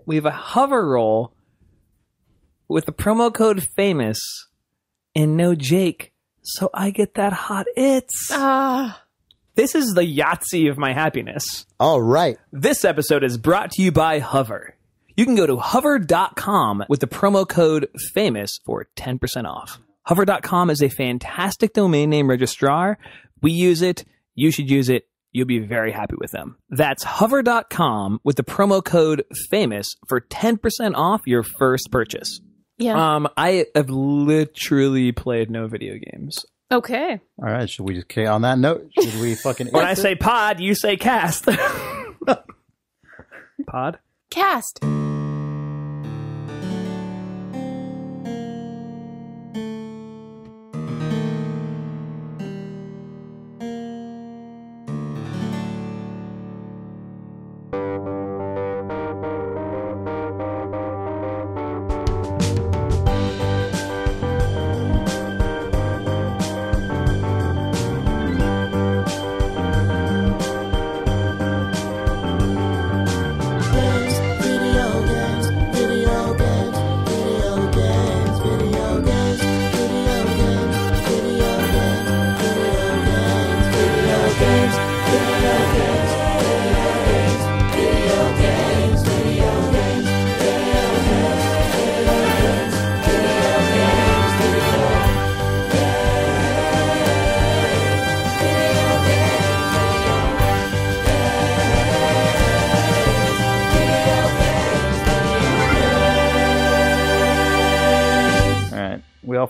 we have a hover roll with the promo code FAMOUS and no Jake, so I get that hot its. This is the Yahtzee of my happiness. All right. This episode is brought to you by Hover. You can go to hover.com with the promo code FAMOUS for 10% off. Hover.com is a fantastic domain name registrar. We use it. You should use it. You'll be very happy with them. That's hover.com with the promo code FAMOUS for 10% off your first purchase. Yeah. I have literally played no video games. Okay. All right. Should we just, on that note, should we fucking... When I say pod, you say cast. Pod? Cast.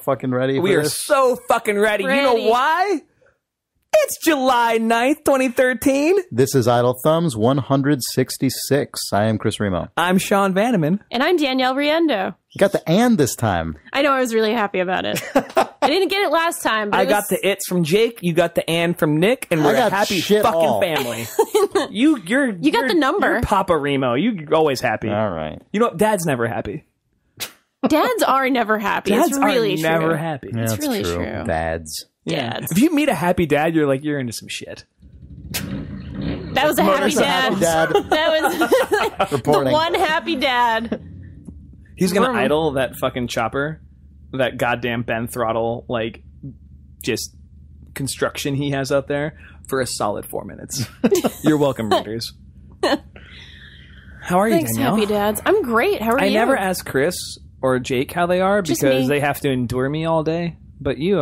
Fucking ready for We are this? so fucking ready. You know why? It's July 9th, 2013. This is Idle Thumbs 166. I am Chris Remo. I'm Sean Vanneman. And I'm Danielle Riendo. You got the and this time. I know, I was really happy about it. I didn't get it last time. But I got the it's from Jake, you got the and from Nick, and we're a happy fucking family. You got the number. You're Papa Remo. You're always happy. All right. You know what? Dad's never happy. Dads are never happy. Dads it's really are never happy. Yeah, it's that's really true. true. Dads. Yeah. Dads. If you meet a happy dad, you're like, you're into some shit. That was a happy dad. That was Reporting. the one happy dad. He's gonna idle that fucking chopper, that goddamn Ben Throttle, like, just construction he has out there for a solid 4 minutes. You're welcome, readers. How are you, Thanks, Danielle? happy dads. I'm great. How are you? I never ask Chris or Jake how they are Just because me. they have to endure me all day. But you,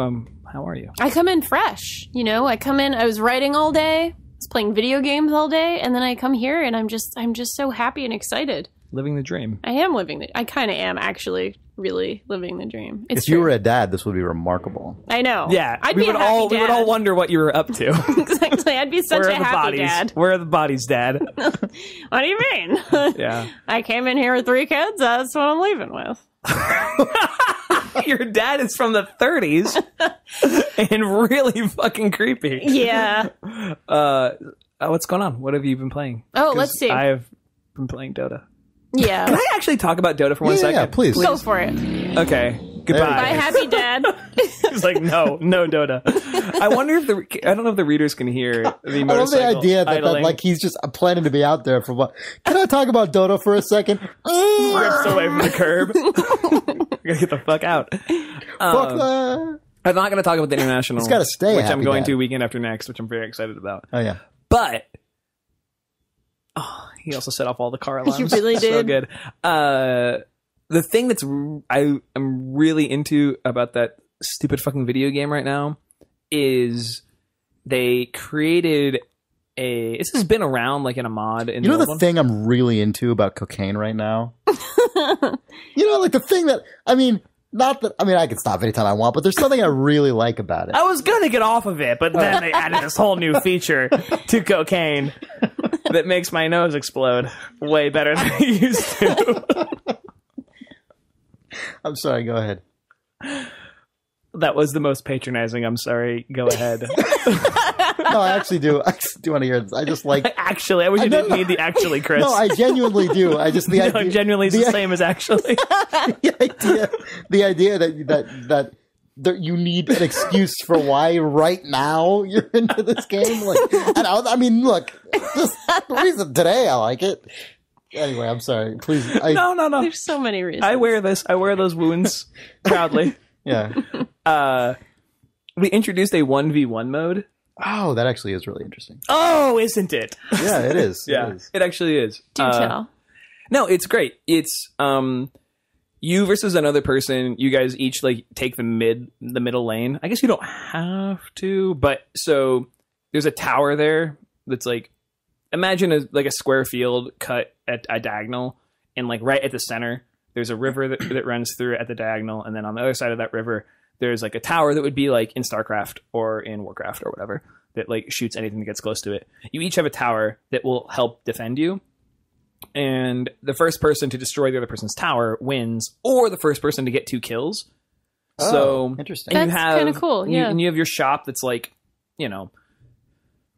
how are you? I come in fresh. You know, I come in. I was writing all day. I was playing video games all day, and then I come here, and I'm just so happy and excited. Living the dream. I am living the. I kind of am actually really living the dream. It's If you true. were a dad, this would be remarkable. I know. Yeah, I'd we be would a happy all dad. we would all wonder what you were up to. Exactly. I'd be such Where a are the happy bodies? dad. Where are the bodies, Dad? What do you mean? Yeah. I came in here with 3 kids. That's what I'm leaving with. Your dad is from the 30s and really fucking creepy. Yeah. What's going on? What have you been playing? Oh, let's see. I've been playing Dota. Yeah. Can I actually talk about Dota for 1 second? Yeah, please. Go for it. Okay. Goodbye. Bye, happy dad. He's like, no Dota. I wonder if I don't know if the readers can hear the motorcycle I love the idea that idling. like he's just planning to be out there for what? Can I talk about Dota for a second? Rips away from the curb. Gotta get the fuck out. Fuck that. I'm not going to talk about the international. He's gotta stay which I'm happy going dad. to weekend after next, which I'm very excited about. Oh yeah. But he also set off all the car alarms. He really So did. good. The thing that's I am really into about that stupid fucking video game right now is they created a. This has been around like in a mod. In You know old the one. thing I'm really into about cocaine right now? You know, like the thing that, I mean, not that, I mean, I can stop anytime I want, but there's something I really like about it. I was gonna get off of it, but then they added this whole new feature to cocaine that makes my nose explode way better than it used to. I'm sorry, go ahead. That was the most patronizing. I'm sorry. Go ahead. No, I actually do. I actually do want to hear this. I just like. Actually, I wish you didn't need the actually, Chris. No, I genuinely do. I just the No, idea. genuinely it's the same as actually. the idea that you need an excuse for why right now you're into this game. Like, and I mean, look, just the reason today I like it. Anyway, I'm sorry. Please. No. There's so many reasons. I wear those wounds proudly. Yeah. We introduced a 1v1 mode. Oh, that actually is really interesting. Oh, isn't it? Yeah, it is. Yeah, It is. it actually is. Do tell. No, it's great. It's you versus another person. You guys each like take the middle lane. I guess you don't have to, but so there's a tower there that's like, imagine a square field cut at a diagonal, and like right at the center there's a river that runs through it at the diagonal, and then on the other side of that river there's like a tower that would be like in StarCraft or in Warcraft or whatever that like shoots anything that gets close to it. You each have a tower that will help defend you. And the first person to destroy the other person's tower wins, or the first person to get 2 kills. Oh, so interesting. And That's kind of cool. Yeah. And you have your shop that's like,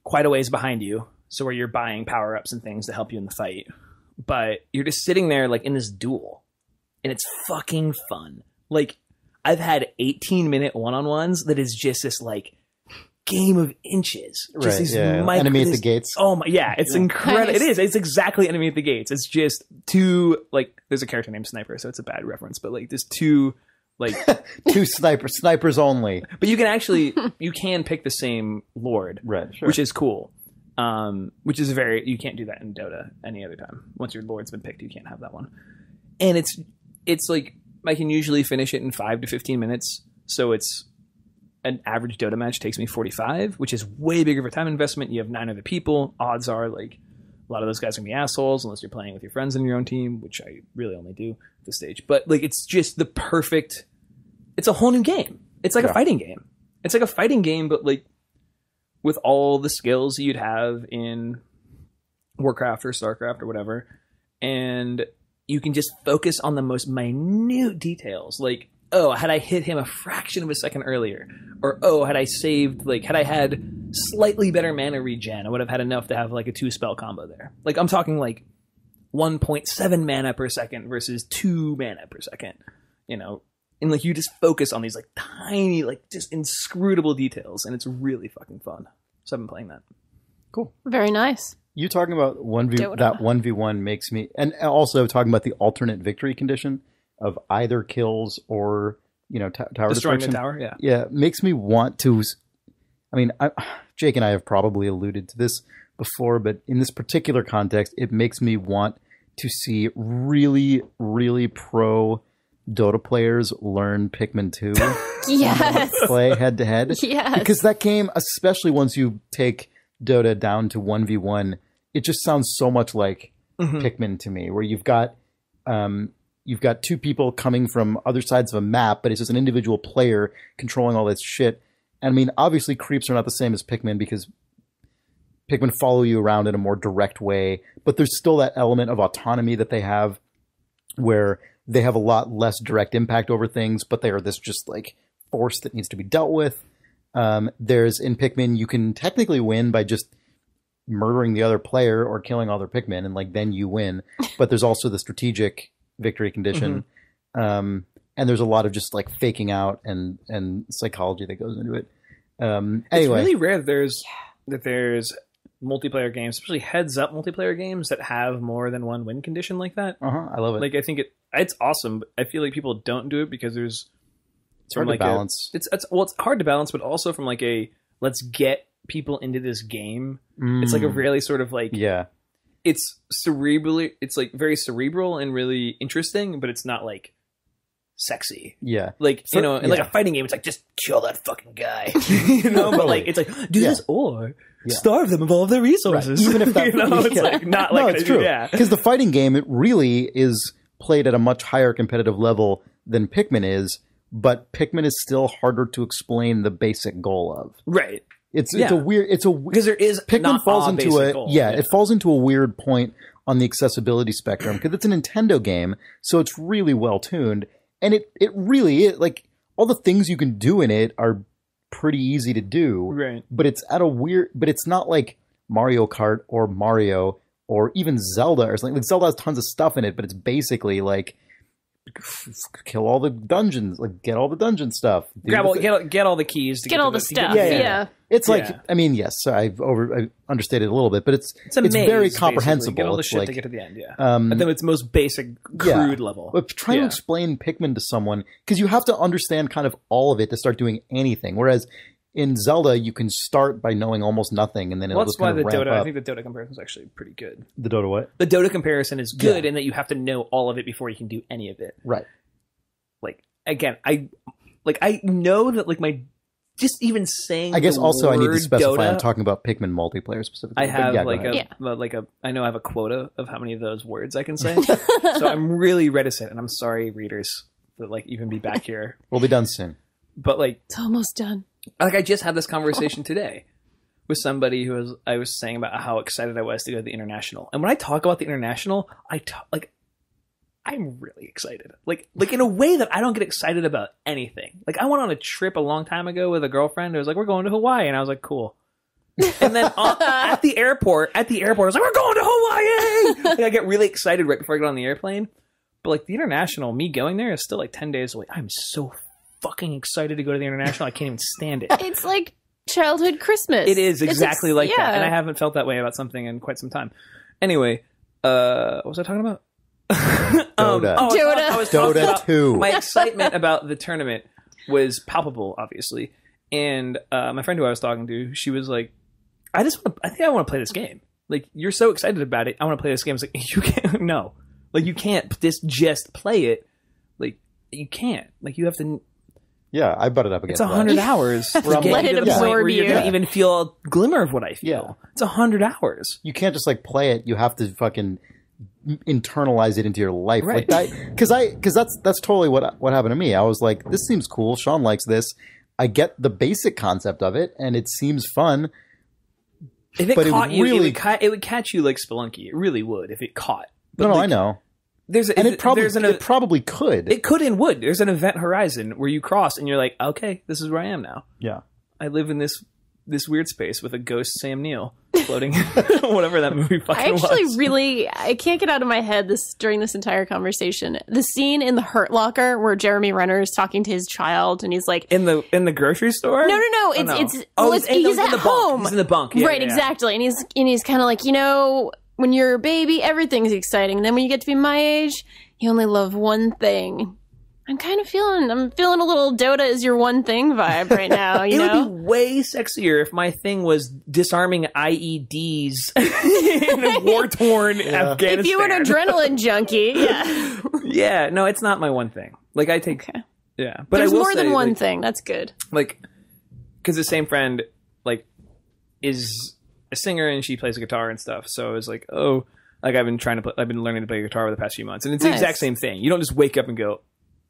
quite a ways behind you. So where you're buying power-ups and things to help you in the fight. But you're just sitting there like in this duel. And it's fucking fun. Like, I've had 18-minute one-on-ones that is just this like game of inches. Just these enemy at the gates. Oh my, yeah, it's incredible. Nice. It is. It's exactly enemy at the gates. It's just 2 like there's a character named Sniper, so it's a bad reference, but like there's 2 like 2 snipers only. But you can pick the same lord, Right, sure. which is cool. Which is you can't do that in Dota any other time. Once your lord's been picked, you can't have that one. And it's like I can usually finish it in 5 to 15 minutes, so it's an average Dota match takes me 45, which is way bigger of a time investment. You have 9 other people. Odds are like a lot of those guys are gonna be assholes unless you're playing with your friends in your own team, which I really only do at this stage. But like it's just the perfect. It's a whole new game. It's like a fighting game. It's like a fighting game, but like with all the skills you'd have in Warcraft or StarCraft or whatever, and you can just focus on the most minute details, like, oh, had I hit him a fraction of a second earlier, or oh, had I had slightly better mana regen, I would have had enough to have like a 2 spell combo there. Like I'm talking like 1.7 mana per second versus 2 mana per second, and like you just focus on these like tiny, like just inscrutable details, and it's really fucking fun. So I've been playing that. Cool. Very nice. You talking about Dota. that 1v1 makes me, and also talking about the alternate victory condition of either kills or tower Destroying destruction. the tower, yeah, makes me want to. I mean, Jake and I have probably alluded to this before, but in this particular context, it makes me want to see really, really pro Dota players learn Pikmin 2. Yes. Play head to head. Yes. Because that game, especially once you take Dota down to 1v1, it just sounds so much like Pikmin to me, where you've got 2 people coming from other sides of a map, but it's just an individual player controlling all this shit. And I mean, obviously creeps are not the same as Pikmin because Pikmin follow you around in a more direct way, but there's still that element of autonomy that they have where they have a lot less direct impact over things, but they are this just like force that needs to be dealt with. There's in Pikmin, you can technically win by just murdering the other player or killing all their Pikmin, and like then you win. But there's also the strategic victory condition, and there's a lot of just like faking out and psychology that goes into it. Anyway, it's really rare that there's multiplayer games, especially heads-up multiplayer games that have more than one win condition like that. I love it. Like I think it's awesome, but I feel like people don't do it because it's hard to balance. It's hard to balance, but also from like a let's get people into this game. It's like a really sort of like it's cerebrally, it's like very cerebral and really interesting, but it's not like sexy. Yeah. Like, in like a fighting game, it's like, just kill that fucking guy. But like, it's like, do this or starve them of all of their resources. Right. Even if that, it's like, not like, it's true. Yeah. Because the fighting game, it really is played at a much higher competitive level than Pikmin is, but Pikmin is still harder to explain the basic goal of. Right. It's a weird, because there is Pikmin not falls a into basic goal. it falls into a weird point on the accessibility spectrum because it's a Nintendo game, so it's really well tuned. And it really is, like, all the things you can do in it are pretty easy to do. Right. But it's but it's not like Mario Kart or Mario or even Zelda or something. Like, Zelda has tons of stuff in it, but it's basically like kill all the dungeons, like get all the dungeon stuff. Get all the keys. To Get all the stuff. Yeah. It's like, I mean, yes, I understated it a little bit, but it's a maze, very comprehensible. Get all the shit to get to the end, at then its most basic, crude level. But trying to explain Pikmin to someone, because you have to understand kind of all of it to start doing anything. Whereas in Zelda, you can start by knowing almost nothing, and then it'll just kind of ramp up. I think the Dota comparison is actually pretty good. The Dota what? The Dota comparison is good in that you have to know all of it before you can do any of it. Right. Like, again, I know that, like, my... Just even saying, I guess also I need to specify Dota, I'm talking about Pikmin multiplayer specifically. I have I know I have a quota of how many of those words I can say. So I'm really reticent, and I'm sorry, readers, that like even be back here. We'll be done soon. But like, it's almost done. Like I just had this conversation today with somebody who I was saying about how excited I was to go to the International, and when I talk about the International, I'm really excited. Like in a way that I don't get excited about anything. Like I went on a trip a long time ago with a girlfriend. It was like, we're going to Hawaii. And I was like, cool. And then at the airport, I was like, we're going to Hawaii. Like I get really excited right before I get on the airplane. But like the International, me going there is still like 10 days away. I'm so fucking excited to go to the International. I can't even stand it. It's like childhood Christmas. It is exactly like that. And I haven't felt that way about something in quite some time. Anyway, what was I talking about? Dota. Dota 2. My excitement about the tournament was palpable, obviously. And my friend who I was talking to, she was like, I think I want to play this game. Like, you're so excited about it. I want to play this game. It's like, you can't, no. Like, you can't just play it. Like, you can't. Like, you have to... Yeah, I brought it up again. It's 100 hours. Let it absorb you. You don't even feel a glimmer of what I feel. Yeah. It's 100 hours. You can't just, like, play it. You have to fucking... internalize it into your life, right? Like that, because that's totally what happened to me. I was like, this seems cool. Sean likes this. I get the basic concept of it, and it seems fun. If it caught you, it would catch you like Spelunky. It really would if it caught. But no, I know. It probably could. It could and would. There's an event horizon where you cross, and you're like, okay, this is where I am now. Yeah, I live in this weird space with a ghost Sam Neill floating, whatever that movie fucking was. I can't get out of my head during this entire conversation. The scene in the Hurt Locker where Jeremy Renner is talking to his child, and he's like, in the grocery store. No. He's at home. He's in the bunk. Right, exactly. And he's kind of like, when you're a baby, everything's exciting. And then when you get to be my age, you only love one thing. I'm feeling a little Dota is your one thing vibe right now. It would be way sexier if my thing was disarming IEDs in a war-torn Afghanistan. If you were an adrenaline junkie, yeah, no, it's not my one thing. Like I take, but there's I will more say, than one like, thing. That's good. Like, because the same friend like is a singer and she plays the guitar and stuff. So I was like, oh, like I've been learning to play guitar over the past few months, and it's the exact same thing. You don't just wake up and go,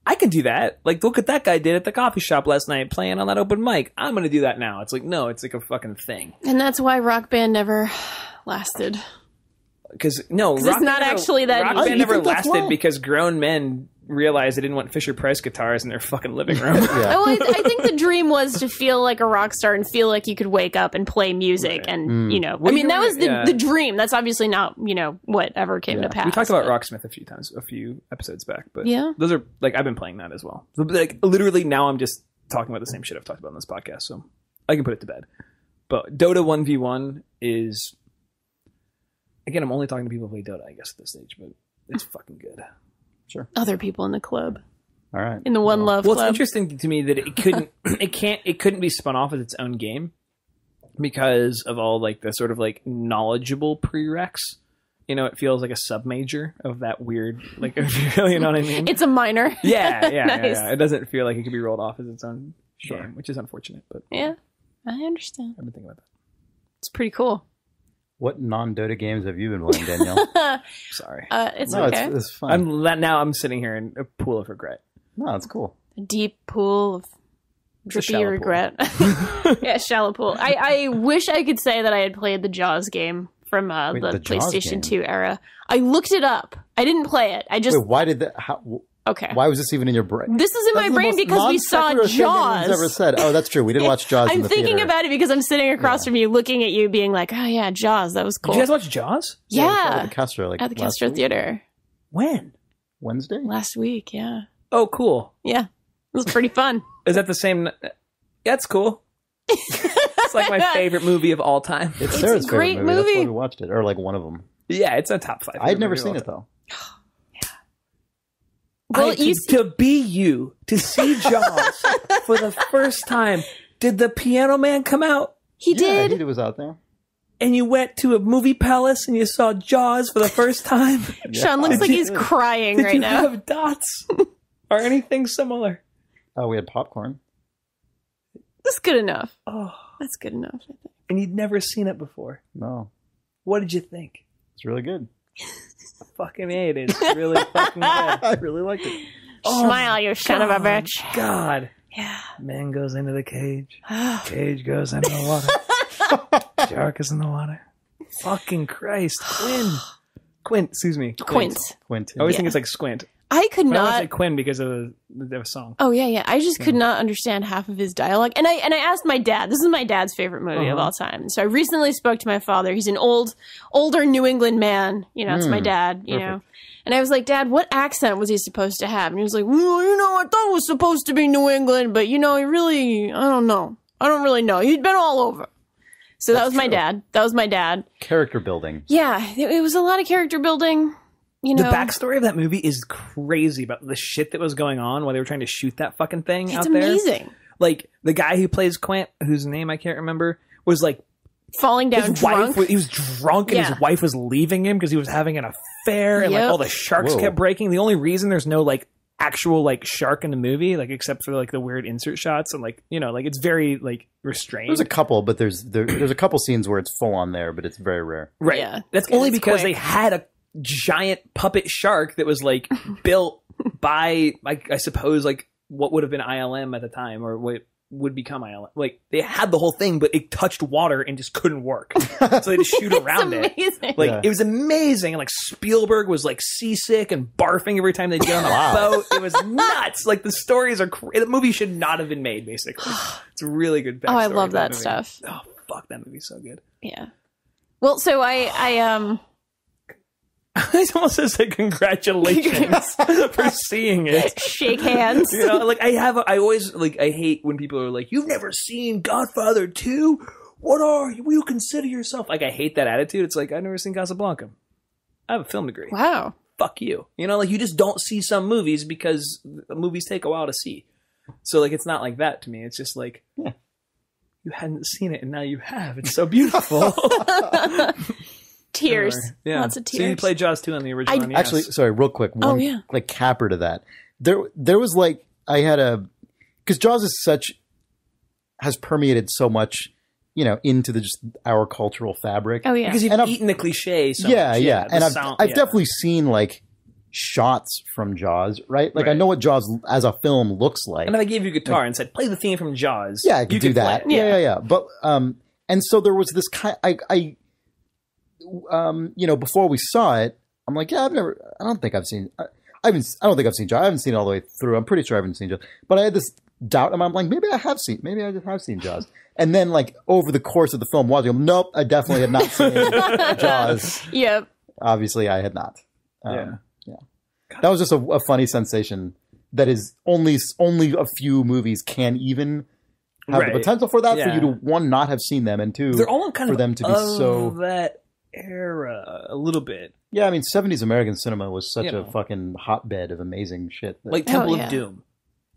I can do that. Like, look what that guy did at the coffee shop last night playing on that open mic. I'm going to do that now. It's like, no, it's like a fucking thing. And that's why Rock Band never lasted. Because it's not actually that Rock Band never lasted because grown men realized they didn't want Fisher-Price guitars in their fucking living room. Well, I think the dream was to feel like a rock star and feel like you could wake up and play music. And, that was the dream. That's obviously not, whatever came to pass. We talked about Rocksmith a few episodes back. But those are, like, I've been playing that as well. So, like, literally now I'm just talking about the same shit I've talked about on this podcast. So I can put it to bed. But Dota 1v1 is... Again, I'm only talking to people who play Dota, I guess, at this stage. But it's fucking good. Sure. Other people in the club. All right. In the One Love Club. Well, it's interesting to me that it couldn't be spun off as its own game because of all like the sort of like knowledgeable prereqs. It feels like a sub-major of that weird, like, you know what I mean? It's a minor. Yeah. Nice. It doesn't feel like it could be rolled off as its own game, which is unfortunate. But yeah, I understand. I've been thinking about that. It's pretty cool. What non-Dota games have you been playing, Danielle? Sorry. It's okay. It's fun. I'm sitting here in a pool of regret. No, it's cool. A deep pool of drippy regret. Yeah, shallow pool. I wish I could say that I had played the Jaws game from the PlayStation 2 era. I looked it up. I didn't play it. Wait, why did that... Okay. Why was this even in your brain? This is in my brain because we saw Jaws. Ever said. Oh, that's true. We did watch Jaws in the theater. I'm thinking about it because I'm sitting across from you, looking at you, being like, "Oh yeah, Jaws. That was cool." Did you guys watch Jaws? Yeah. At the Castro, at the Castro Theater. When? Wednesday. Last week, yeah. Oh, cool. Yeah. It was pretty fun. Is that the same? That's cool. It's like my favorite movie of all time. It's Sarah's a great favorite movie. That's movie. why we watched it, or like one of them. Yeah, it's a top 5. I'd never seen it though. Well, To be you, to see Jaws for the first time. Did the Piano Man come out? He Yeah, did. he was out there. And you went to a movie palace and you saw Jaws for the first time? Sean looks like he's crying Did right you now. have dots or anything similar? Oh, we had popcorn. That's good enough. Oh, That's good enough, I think. and you'd never seen it before. No, What did you think? it's really good. Fucking A, it is really fucking good. I really liked it. Smile, you son of a bitch. God. Yeah. Man goes into the cage. Cage goes into the water. Shark is in the water. Fucking Christ. Quint, excuse me. Quint. Quint. I always think it's like squint. I could But I always not. say Quinn because of the song. Oh yeah. I just could not understand half of his dialogue. And I asked my dad. This is my dad's favorite movie of all time. So I recently spoke to my father. He's an older New England man. You know, it's my dad. You know, and I was like, Dad, what accent was he supposed to have? And he was like, well, you know, I thought it was supposed to be New England, but you know, I don't know. I don't really know. He'd been all over. So that was my dad. That was my dad. Character building. Yeah, it was a lot of character building. You know, The backstory of that movie is crazy about the shit that was going on while they were trying to shoot that fucking thing it's out there. amazing. Like, the guy who plays Quint, whose name I can't remember, was like, Falling down his drunk. wife, he was drunk and Yeah. his wife was leaving him because he was having an affair and like Yep. all the sharks Whoa. kept breaking. The only reason there's no like actual like shark in the movie, like except for like the weird insert shots and like, you know, like it's very like restrained. There's a couple, but there's a couple scenes where it's full on there, but it's very rare. Right. Yeah. That's And only it's because quick. they had a giant puppet shark that was like built by, like, I suppose, like what would have been ILM at the time or what would become ILM. Like they had the whole thing, but it touched water and just couldn't work. So they just shoot around it. Amazing. Like Yeah. it was amazing. And like Spielberg was like seasick and barfing every time they'd get on a boat. It was nuts. Like the stories are the movie should not have been made, basically. It's a really good backstory. Oh, I love to that movie. stuff. Oh fuck, that movie's so good. Yeah. Well, so I I almost says like congratulations for seeing it. shake hands. You know, like I always like I hate when people are like, "You've never seen Godfather 2? What are you? Will you consider yourself?" Like I hate that attitude. It's like I've never seen Casablanca. I have a film degree. Wow. Fuck you. You know, like you just don't see some movies because movies take a while to see. So like it's not like that to me. It's just like you hadn't seen it and now you have. It's so beautiful. Tears. Yeah. Lots of So you tears. played Jaws 2 on the original. NES. Actually, sorry, real quick. One, yeah. like capper to that. There was like I had because Jaws has permeated so much, you know, into just our cultural fabric. Oh yeah. Because you've And I've- eaten the cliche so yeah, much. yeah. The And sound- I've yeah. definitely seen like shots from Jaws, right? Like I Right. know what Jaws as a film looks like. And if I gave you a guitar and said, play the theme from Jaws. Yeah, I could you do play that. it. Yeah. But and so there was this kind. You know, before we saw it, I'm like, I don't think I've seen. I don't think I've seen Jaws. I haven't seen it all the way through. I'm pretty sure I haven't seen Jaws. But I had this doubt, and I'm like, maybe I just have seen Jaws. And then, like over the course of the film, watching, nope, I definitely had not seen Jaws. Yep. Obviously, I had not. Yeah. That was just a funny sensation. That is only a few movies can even have Right. the potential for that. For Yeah. you to one, not have seen them, and two, They're all kind for of them to be so. that era a little bit. Yeah, I mean, 70s American cinema was such You know. a fucking hotbed of amazing shit. Like Temple yeah. of Doom.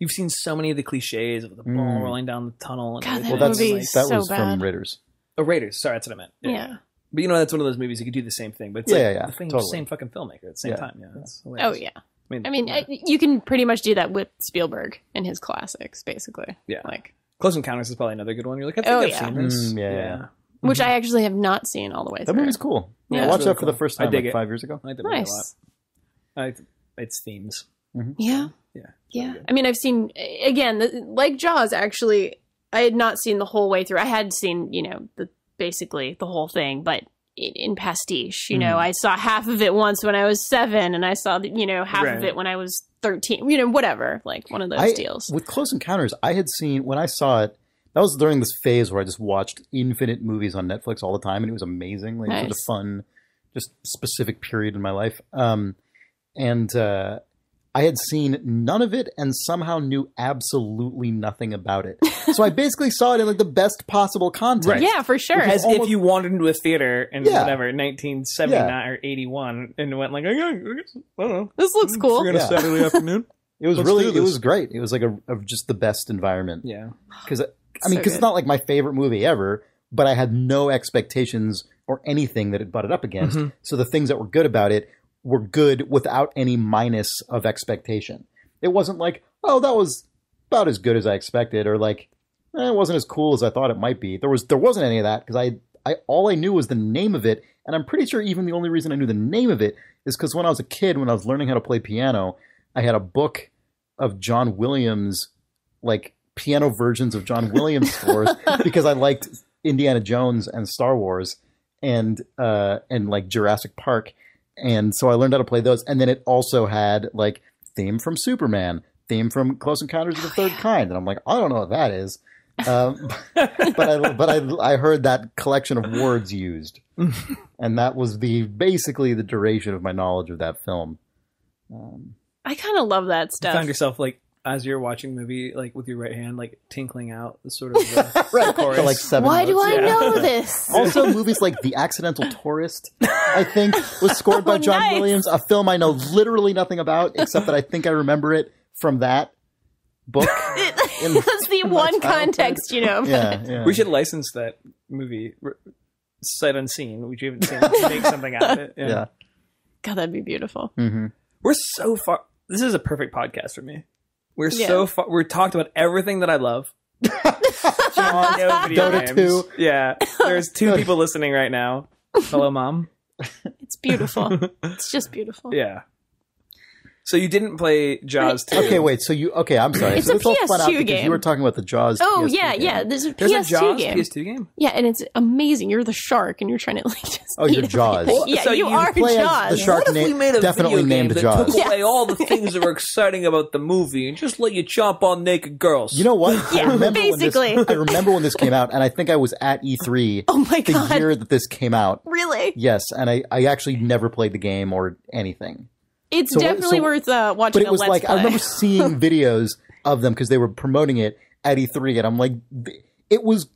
You've seen so many of the cliches of the ball rolling down the tunnel. And God, everything. that well, movie that is so was bad. from Raiders. Oh, Raiders. Sorry, that's what I meant. Yeah. But you know, that's one of those movies you could do the same thing. But it's Yeah, like yeah, the same, totally. same fucking filmmaker at the same Yeah. time. Yeah. That's Oh hilarious. yeah. I mean, I mean, you can pretty much do that with Spielberg and his classics, basically. Yeah. Like, Close Encounters is probably another good one. You're like, I think Oh, I've yeah. seen this. Yeah. which I actually have not seen all the way That through. movie's cool. Yeah. I It's watched really that for the cool. first I time dig like it. 5 years ago. I like that movie a lot. Nice. It's themes. Yeah. Yeah. Yeah. I mean, I've seen, again, like Jaws, actually, I had not seen the whole way through. I had seen, you know, basically the whole thing, but in pastiche. You know, I saw half of it once when I was 7, and I saw, you know, half of Right. it when I was 13. You know, whatever. Like one of those deals. With Close Encounters, I had seen, when I saw it, that was during this phase where I just watched infinite movies on Netflix all the time, and it was amazing. Like, it was Nice. such a fun, just specific period in my life. I had seen none of it and somehow knew absolutely nothing about it. So I basically saw it in like the best possible context. Right. Yeah, for sure. As if you wandered into a theater in Yeah. whatever 1979 or 81 and went like, I don't know, This looks cool. on a Saturday afternoon. It was Let's really, do it this. was great. It was like a just the best environment. Yeah. Because I So mean, because good. it's not like my favorite movie ever, but I had no expectations or anything that it butted up against. Mm-hmm. So the things that were good about it were good without any minus of expectation. It wasn't like, oh, that was about as good as I expected, or like, it wasn't as cool as I thought it might be. There wasn't any of that because I all I knew was the name of it, and I'm pretty sure even the only reason I knew the name of it is because when I was a kid, when I was learning how to play piano, I had a book of John Williams, like piano versions of John Williams scores because I liked Indiana Jones and Star Wars and like Jurassic Park. And so I learned how to play those. And then it also had like theme from Superman, theme from Close Encounters of the Third Kind. And I'm like, I don't know what that is. But I heard that collection of words used. And that was basically the duration of my knowledge of that film. I kind of love that You stuff. found yourself like, as you're watching the movie, like with your right hand, like tinkling out the sort of the Right. chorus. For like 7 Why do notes. I Yeah. know this? Also, movies like The Accidental Tourist, I think, was scored by Oh, John nice. Williams, a film I know literally nothing about, except that I think I remember it from that book. That's the one context, you know. Yeah. We should license that movie, sight unseen, which you haven't seen, make something out of it. Yeah. God, that'd be beautiful. Mm-hmm. We're so far. This is a perfect podcast for me. We're Yeah. so far. We're talked about everything that I love. No video Dota games. 2. Yeah. There's 2 people listening right now. Hello, Mom. It's beautiful. It's just beautiful. Yeah. So you didn't play Jaws 2. Okay, wait. I'm sorry. It's so a this all spun out PS2 because game. you were talking about the Jaws. Oh, PS2 yeah, game. yeah. There's a There's PS2 a Jaws game. PS2 game? Yeah, and it's amazing. You're the shark, and you're trying to like just. Oh, you're eat Jaws. everything. Well, Yeah, so you you are play as Jaws. the shark. What if we made a definitely video game named that Jaws. took away all the things that were exciting about the movie and just let you chomp on naked girls? You know what? Yeah, I remember basically. I remember when this came out, and I think I was at E3 Oh my the God. year that this came out. Really? Yes, and I actually never played the game or anything. It's So- definitely so- worth watching But it a was Let's like, Play. I remember seeing videos of them because they were promoting it at E3, and I'm like, it was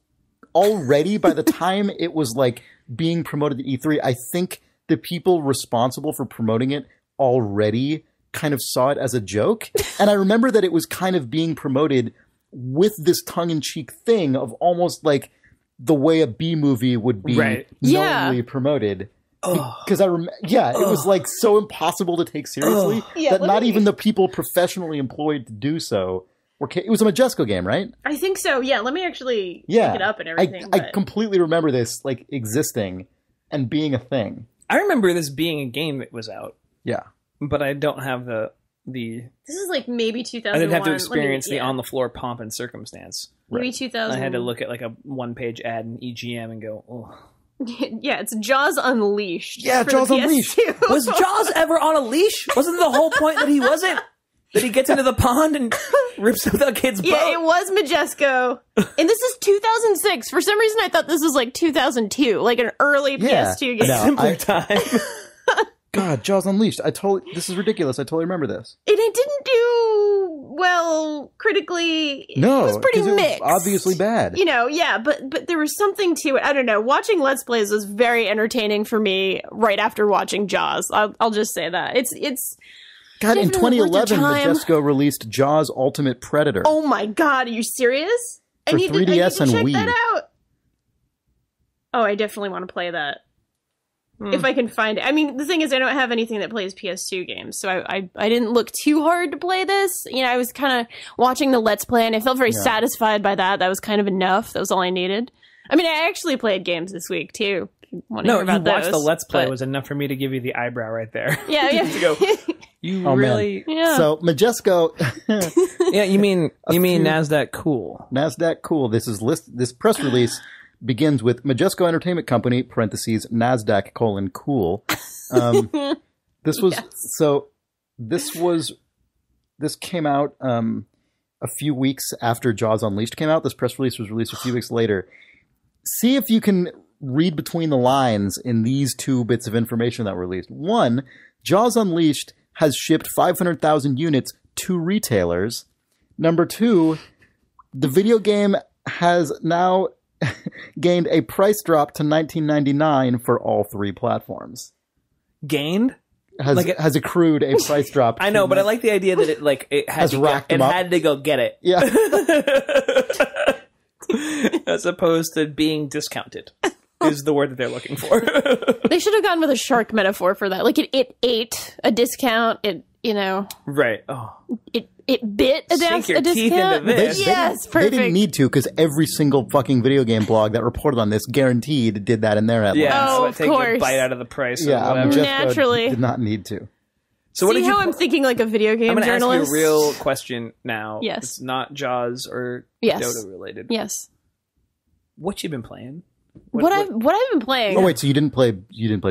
already, by the time it was like being promoted at E3, I think the people responsible for promoting it already kind of saw it as a joke. And I remember that it was kind of being promoted with this tongue-in-cheek thing of almost like the way a B movie would be Right. Yeah. knowingly promoted. Because it was like so impossible to take seriously Yeah, that let not me- even the people professionally employed to do so were. It was a Majesco game, right? I think so. Yeah, let me actually Yeah, pick it up and everything. I but- completely remember this like existing and being a thing. I remember this being a game that was out, Yeah, but I don't have the. This is like maybe 2001. I didn't have to Let me- experience the yeah. on the floor pomp and circumstance. Maybe 2000. I had to look at like a 1-page ad in EGM and go, oh. Yeah, it's Jaws Unleashed. Yeah, for Jaws the Unleashed. PS2. Was Jaws ever on a leash? Wasn't the whole point that he wasn't? That he gets into the pond and rips up that kid's boat? Yeah, it was Majesco. And this is 2006. For some reason, I thought this was like 2002, like an early Yeah. PS2 game. No. Simpler time. God, Jaws Unleashed. This is ridiculous. I totally remember this. And it didn't do well critically. No, It was pretty 'cause it was mixed. obviously bad. You know, yeah, but there was something to it. I don't know. Watching Let's Plays was very entertaining for me right after watching Jaws. I'll just say that. It's God, in definitely worth your 2011, time. Majesco released Jaws Ultimate Predator. oh my God, are you serious? For 3DS and check Wii. that out. Oh, I definitely want to play that. If I can find it. I mean, the thing is, I don't have anything that plays PS2 games, so I didn't look too hard to play this. You know, I was kind of watching the Let's Play, and I felt very satisfied by that. That was kind of enough. That was all I needed. I mean, I actually played games this week, too. If you want to No, hear you about watched those, the Let's Play but- was enough for me to give you the eyebrow right there. Yeah, yeah. To go, you Oh, man. really... Yeah. So Majesco, Yeah, you mean few- NASDAQ cool. NASDAQ cool. This press release begins with Majesco Entertainment Company (parentheses NASDAQ cool). This came out a few weeks after Jaws Unleashed came out. This press release was released a few weeks later. See if you can read between the lines in these 2 bits of information that were released. One, Jaws Unleashed has shipped 500,000 units to retailers. Number 2, the video game has now gained a price drop to $19.99 for all 3 platforms. Gained? Has accrued a price drop. I know, but I like the idea that it had to go get it. Yeah. As opposed to being discounted is the word that they're looking for. They should have gone with a shark metaphor for that. Like it ate a discount. Right. Oh. It bit a Sink your discount. teeth into this. Yes, They perfect. didn't need to, because every single fucking video game blog that reported on this guaranteed did that in their headline. Yeah, Oh, so of take a course. bite out of the price. Yeah, or whatever. Majesco Naturally. did not need to. So what See did you? how I'm thinking like a video game I'm going to ask journalist? you a real question now. Yes. It's not Jaws or Yes. Dota related. Yes. What you been playing? What I've been playing. Oh wait, so you didn't play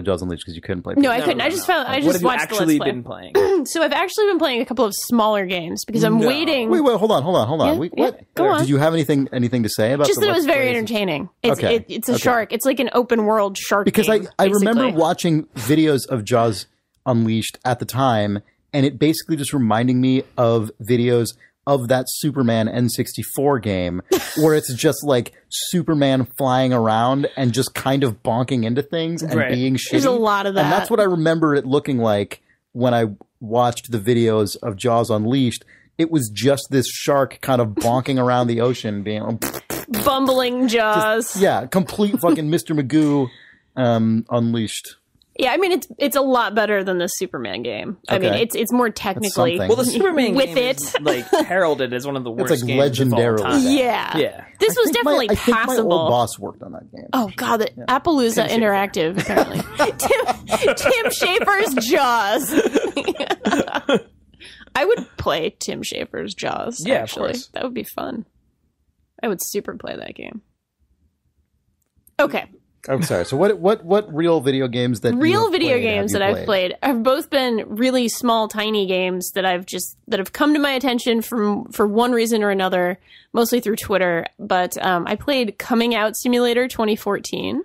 Jaws Unleashed because you couldn't play? No, I couldn't. I just What just have you watched the actually Let's Play. been playing? So I've actually been playing a couple of smaller games because I'm No. waiting. Wait, hold on. Yeah, What? yeah, go on. Did you have anything to say about? Just the that it was Let's very Plays? entertaining. Okay. It's a Okay. shark. It's like an open world shark Because game, I remember basically. watching videos of Jaws Unleashed at the time, and it basically just reminding me of videos of that Superman N64 game where it's just like Superman flying around and just kind of bonking into things and Right. being shitty. There's a lot of that. And that's what I remember it looking like when I watched the videos of Jaws Unleashed. It was just this shark kind of bonking around the ocean, being bumbling Jaws. complete fucking Mr. Magoo Unleashed. Yeah, I mean it's a lot better than the Superman game. I mean Okay. it's more technically something. Well, the Superman with game it. is like heralded as one of the worst like games of all legendarily time. bad. Yeah. Yeah. This was definitely I think my passable. old boss worked on that game. Oh god, the Appaloosa Tim Interactive apparently. Tim Schafer's Jaws. I would play Tim Schafer's Jaws. Yeah, of actually. course. That would be fun. I would super play that game. Okay. I'm sorry. So what real video games that Real you have video played games have that you I've played have both been really small, tiny games that have come to my attention for one reason or another, mostly through Twitter. But I played Coming Out Simulator 2014,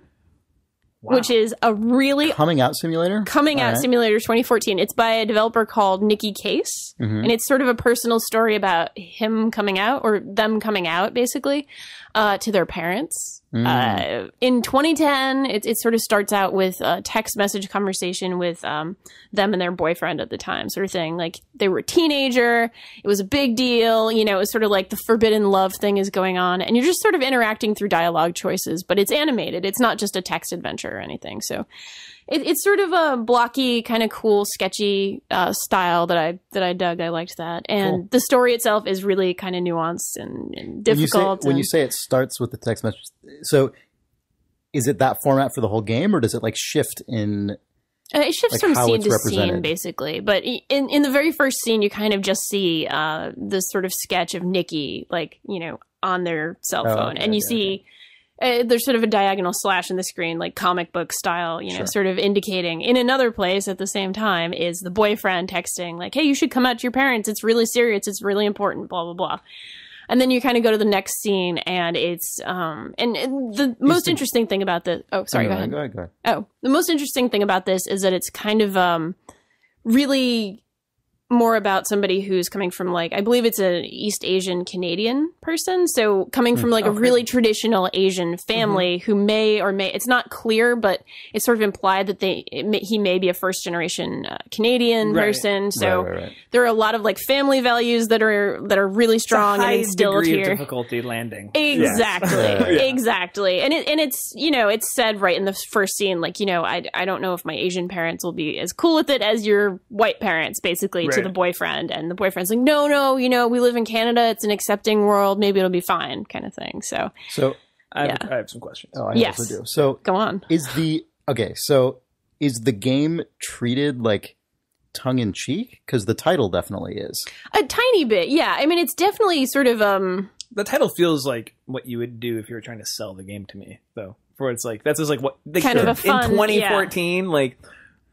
which is a really Coming Out Simulator? Coming Out All right. Simulator 2014. It's by a developer called Nikki Case, and it's sort of a personal story about him coming out, or them coming out, basically, to their parents. In 2010, it sort of starts out with a text message conversation with them and their boyfriend at the time, sort of thing. Like, they were a teenager. It was a big deal. You know, it was sort of like the forbidden love thing is going on. And you're just sort of interacting through dialogue choices, but it's animated. It's not just a text adventure or anything. So it's sort of a blocky, kind of cool, sketchy style that I dug. I liked that. And the story itself is really kind of nuanced and difficult. When you say it starts with the text message, so is it that format for the whole game, or does it like shift in? It shifts like from how scene it's to represented? scene, basically. But in the very first scene, you kind of just see this sort of sketch of Nikki, like, you know, on their cell phone. okay, And you okay, see there's sort of a diagonal slash in the screen, like comic book style, you know, Sure. sort of indicating. In another place at the same time is the boyfriend texting, like, hey, you should come out to your parents. It's really serious. It's really important, blah, blah, blah. And then you kind of go to the next scene, and it's and the most interesting thing about this. Oh, sorry, go ahead. Go ahead. Oh, the most interesting thing about this is that it's kind of really more about somebody who's coming from, like, I believe it's an East Asian Canadian person. So coming from like a really traditional Asian family who may or may, it's not clear, but it's sort of implied that he may be a first generation Canadian Right. person. So Right. there are a lot of like family values that are really strong and High instilled degree here. of difficulty landing. Exactly. Yeah. Exactly. And it's, you know, it's said right in the first scene, like, you know, I don't know if my Asian parents will be as cool with it as your white parents, basically, to Right. the boyfriend. And the boyfriend's like, no, you know, we live in Canada. It's an accepting world. Maybe it'll be fine, kind of thing. So So, I have some questions. I Yes. also do. So, go on. is the game treated like tongue in cheek? Because the title definitely is. A tiny bit. Yeah. I mean, it's definitely sort of, The title feels like what you would do if you were trying to sell the game to me, though. For it's like that's just like what they Kind of a fun- in 2014, like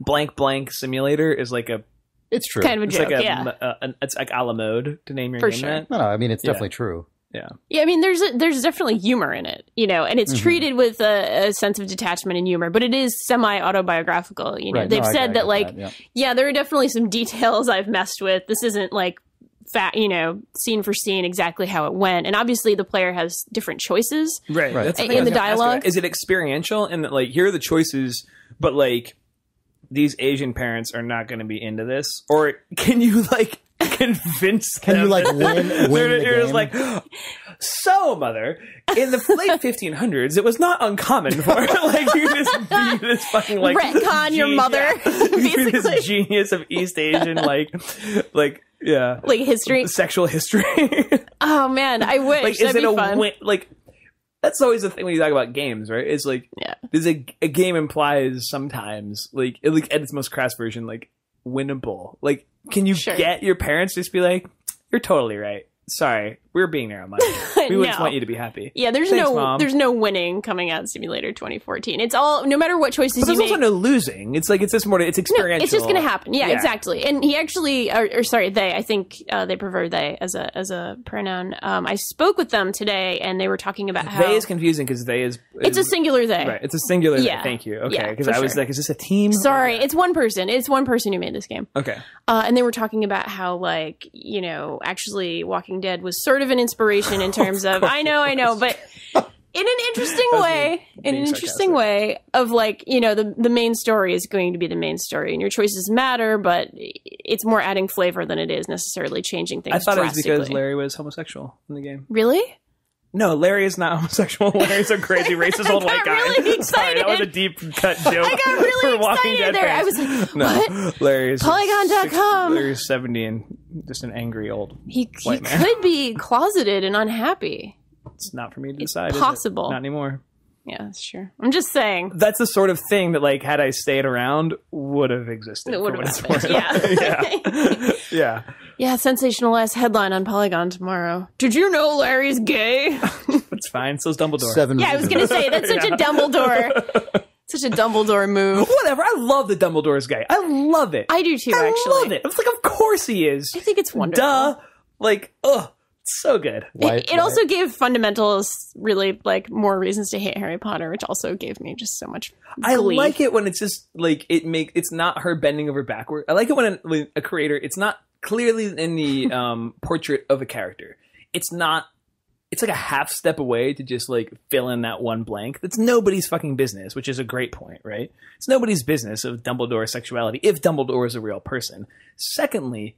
blank simulator is like a It's true. kind of a it's joke. like yeah. it's like a la mode to name your For game sure. that. No, I mean it's Yeah. definitely true. Yeah, I mean, there's definitely humor in it, you know, and it's treated with a sense of detachment and humor, but it is semi-autobiographical, you know. Right. They've No, said I that, like, that, there are definitely some details I've messed with. This isn't, like, you know, scene for scene exactly how it went. And obviously the player has different choices Right. That's the thing in I was the gonna ask dialogue. about. Is it experiential? And that, like, here are the choices, but, like, these Asian parents are not going to be into this? Or can you, like, convince them? Can you, like, win the It's game? like, so, mother, in the late 1500s, it was not uncommon for, like, you just be this fucking, like... Retcon your mother, You're basically. this genius of East Asian, like, history. sexual history. Oh, man, I wish. Like, is That'd it be a fun. win? Like, that's always the thing when you talk about games, right? It's like, does a game implies sometimes, like at its most crass version, like, winnable. Like, can you get your parents to just be like, you're totally right. Sorry, we're being narrow-minded. We just want you to be happy. Yeah, there's no winning coming out of Simulator 2014. It's all, no matter what choices but you there's make. also no losing. It's like, it's just more, it's experiential. No, it's just going to happen. Yeah, exactly. And he actually, or sorry, they, I think they prefer they as a pronoun. I spoke with them today and they were talking about how... They is confusing because they is... It's a singular they. Right, it's a singular they. Thank you. Okay, because I was like, is this a team? Sorry, it's one person. It's one person who made this game. Okay. And they were talking about how, like, you know, actually Walking Dead was sort of an inspiration in terms of I know, but in an interesting way, of, like, you know, the main story is going to be the main story and your choices matter, but it's more adding flavor than it is necessarily changing things. I thought it was because Larry was homosexual in the game. Really? No, Larry is not homosexual. Larry's a crazy racist old white guy. Really Sorry, that was a deep cut joke. I got really for Walking excited Dead there. fans. I was like, no, what? Larry's Polygon.com. Larry's 70 and just an angry old white man. Could be closeted and unhappy. It's not for me to decide. Possible. Is it? Not anymore. Yeah, that's true. I'm just saying. That's the sort of thing that, like, had I stayed around, would have existed. It would have happened. Yeah. Yeah, sensationalized headline on Polygon tomorrow. Did you know Larry's gay? It's fine. So's Dumbledore. 7 Yeah, I was going to say, that's such a Dumbledore. Such a Dumbledore move. Whatever. I love that Dumbledore's gay. I love it. I do too, actually. I love it. It's like, of course he is. I think it's wonderful. Duh. Like, ugh. It's so good. It also gave fundamentalists really, like, more reasons to hate Harry Potter, which also gave me just so much glee. I like it when it's just, like, it's not her bending over backward. I like it when a creator, it's not clearly in the portrait of a character. It's like a half step away to just, like, fill in that one blank. That's nobody's fucking business, which is a great point, right? It's nobody's business of Dumbledore's sexuality if Dumbledore is a real person. Secondly,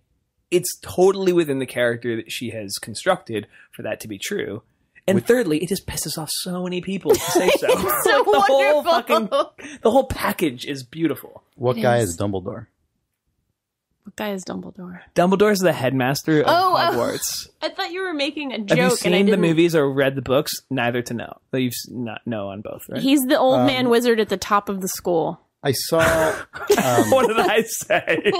it's totally within the character that she has constructed for that to be true. And thirdly, it just pisses off so many people to say so. It's so wonderful. The whole package is beautiful. What guy is Dumbledore? What guy is Dumbledore? Dumbledore's the headmaster of Hogwarts. I thought you were making a joke. Have you and I seen the didn't. movies or read the books? Neither to know. You've not know on both, right? He's the old man wizard at the top of the school. I saw... What did I say?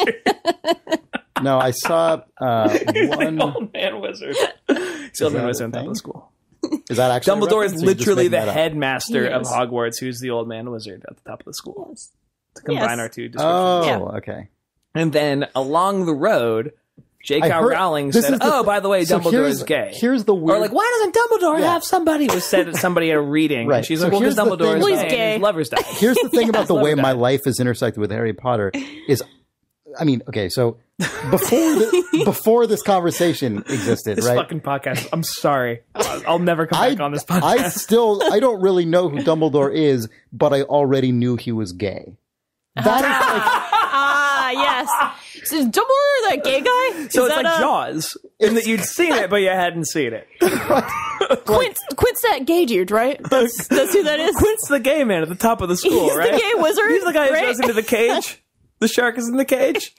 No, I saw one... The old man wizard. He's the old man wizard on top of the school. Is that actually Dumbledore is literally the head. headmaster of Hogwarts, who's the old man wizard at the top of the school. Yes. To combine our two descriptions. Oh, okay. And then along the road, J.K. Rowling said, by the way, Dumbledore is gay. Here's the weird... Or like, why doesn't Dumbledore have somebody? Was said at somebody at a reading. Right. And she's So like, well, because here's the Dumbledore thing is about- gay and his lovers died. Here's the thing about the way my life is intersected with Harry Potter is... I mean, okay, so before this conversation existed, This right? fucking podcast. I'm sorry. I'll never come back on this podcast. I don't really know who Dumbledore is, but I already knew he was gay. That is like... yes. So is Dumbledore that gay guy? So it's like Jaws, in that you'd seen it, but you hadn't seen it. Quint's that gay dude, right? That's who that is. Quint's the gay man at the top of the school, He's right? the gay wizard. He's the guy who right? goes into the cage. The shark is in the cage.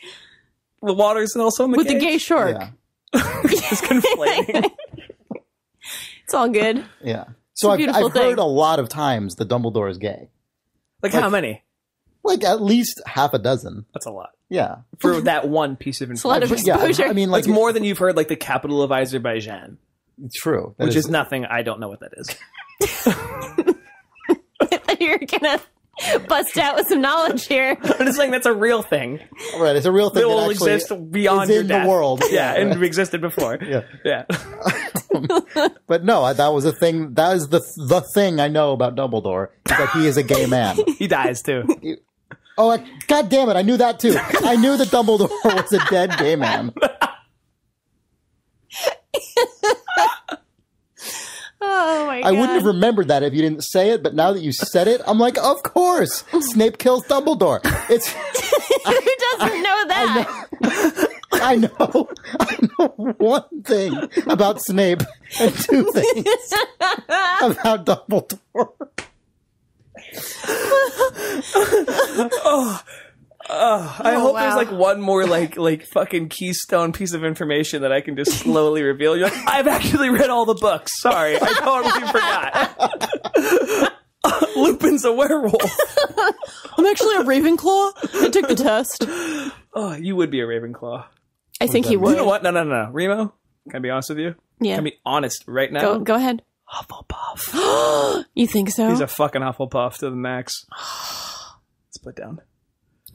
The water's also in the with cage. the gay shark. Yeah. It's conflating. It's all good. Yeah. So I've heard a lot of times that Dumbledore is gay. Like how many? Like at least half a dozen. That's a lot. Yeah. For that one piece of It's a lot of information. exposure. Yeah, I mean, like It's more than you've heard, like the Capital Advisor by Jeanne. True. Which is nothing. I don't know what that is. You're gonna bust out with some knowledge here. I'm just saying that's a real thing. Right, it's a real thing That that will actually exist beyond is your in death. the world. Yeah, and existed before. Yeah. Yeah. But no, that was a thing. That is the thing I know about Dumbledore, is that he is a gay man. He dies too. Oh, God damn it. I knew that too. I knew that Dumbledore was a dead gay man. Oh my god. I wouldn't have remembered that if you didn't say it, but now that you said it, I'm like, of course. Snape kills Dumbledore. It's Who doesn't know that? I know one thing about Snape and two things about Dumbledore. I hope there's wow. like one more like fucking keystone piece of information that I can just slowly reveal. You're like, I've actually read all the books. Sorry, I totally forgot. Lupin's a werewolf. I'm actually a Ravenclaw. I took the test. Oh, you would be a Ravenclaw. I think he would. You know what? No. Remo, can I be honest with you? Yeah. Can I be honest right now? Go ahead. Hufflepuff. You think so? He's a fucking Hufflepuff to the max. Split down.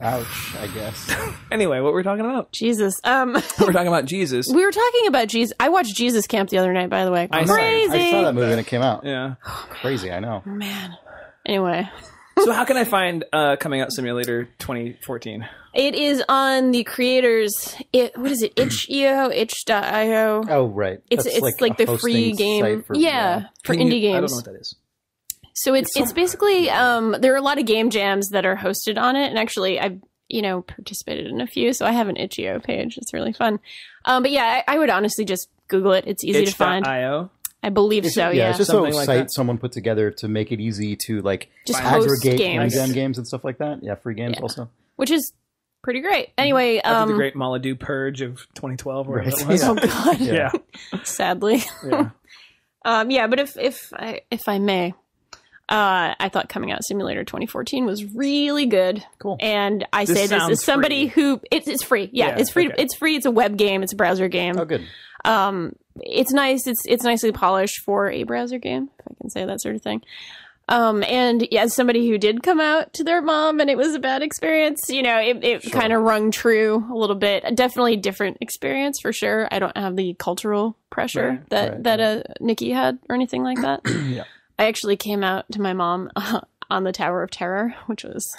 Ouch, I guess. Anyway, what were we talking about? Jesus. We're talking about Jesus. We were talking about Jesus. I watched Jesus Camp the other night, by the way. Crazy. I saw that movie when it came out. Yeah. Crazy, I know. Man. Anyway. So how can I find Coming Out Simulator 2014? It is on the creators. What is it? Itch.io? Itch.io. Oh, right. It's like a the free hosting game. site for For indie games. I don't know what that is. So it's basically there are a lot of game jams that are hosted on it, and actually I've participated in a few, so I have an itch.io page. It's really fun. But yeah, I would honestly just Google it. It's easy to find. Itch.io? I believe so. Yeah, it's just Something a like site that. someone put together to make it easy to just aggregate games. end games and stuff like that. Yeah, free games also. Which is pretty great. Anyway, After the great Molyneux purge of 2012, or whatever it Right. was. oh god, Yeah. sadly. Yeah. But if I may, I thought Coming Out Simulator 2014 was really good. Cool. And I This say this sounds as somebody free. who it's free. Yeah, it's free. okay. It's free. It's a web game. It's a browser game. Oh, good. It's nice. It's nicely polished for a browser game, if I can say that sort of thing. And yeah, as somebody who did come out to their mom and it was a bad experience, it kind of rung true a little bit. Definitely a different experience for sure. I don't have the cultural pressure that Nikki had or anything like that. Yeah. I actually came out to my mom on the Tower of Terror, which was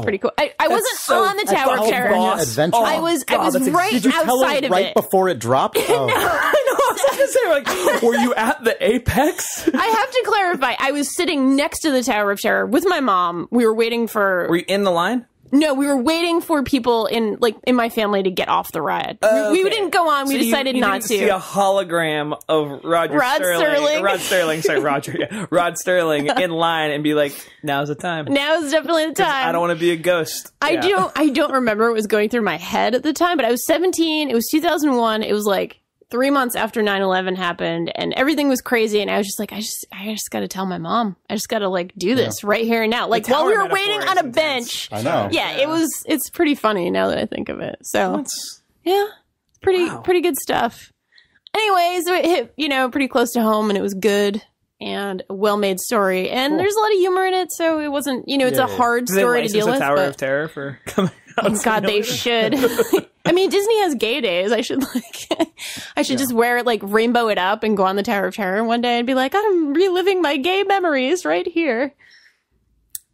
pretty cool. I wasn't so on the Tower of Terror. California Adventure. I was right Did you tell her outside of right it. before it dropped? Oh. I know. I was going to say, like, were you at the apex? I have to clarify. I was sitting next to the Tower of Terror with my mom. We were waiting for... Were you in the line? No, we were waiting for people in my family to get off the ride. We didn't go on. We decided you not didn't to. see a hologram of Rod Sterling in line and be like, now's the time. Now is definitely the time. I don't want to be a ghost. I don't remember what was going through my head at the time, but I was 17. It was 2001. It was like 3 months after 9/11 happened, and everything was crazy. And I was just like, I just got to tell my mom. I just got to do this right here and now. Like while we were waiting on a bench. I know. Yeah, it's pretty funny now that I think of it. So yeah, pretty good stuff. Anyways, it hit pretty close to home, and it was good and a well-made story. And there's a lot of humor in it, so it wasn't it's a hard story to deal with. Tower of Terror for coming out. Oh God, they should. I mean, Disney has gay days. I should just wear it, rainbow it up and go on the Tower of Terror one day and be like, I'm reliving my gay memories right here.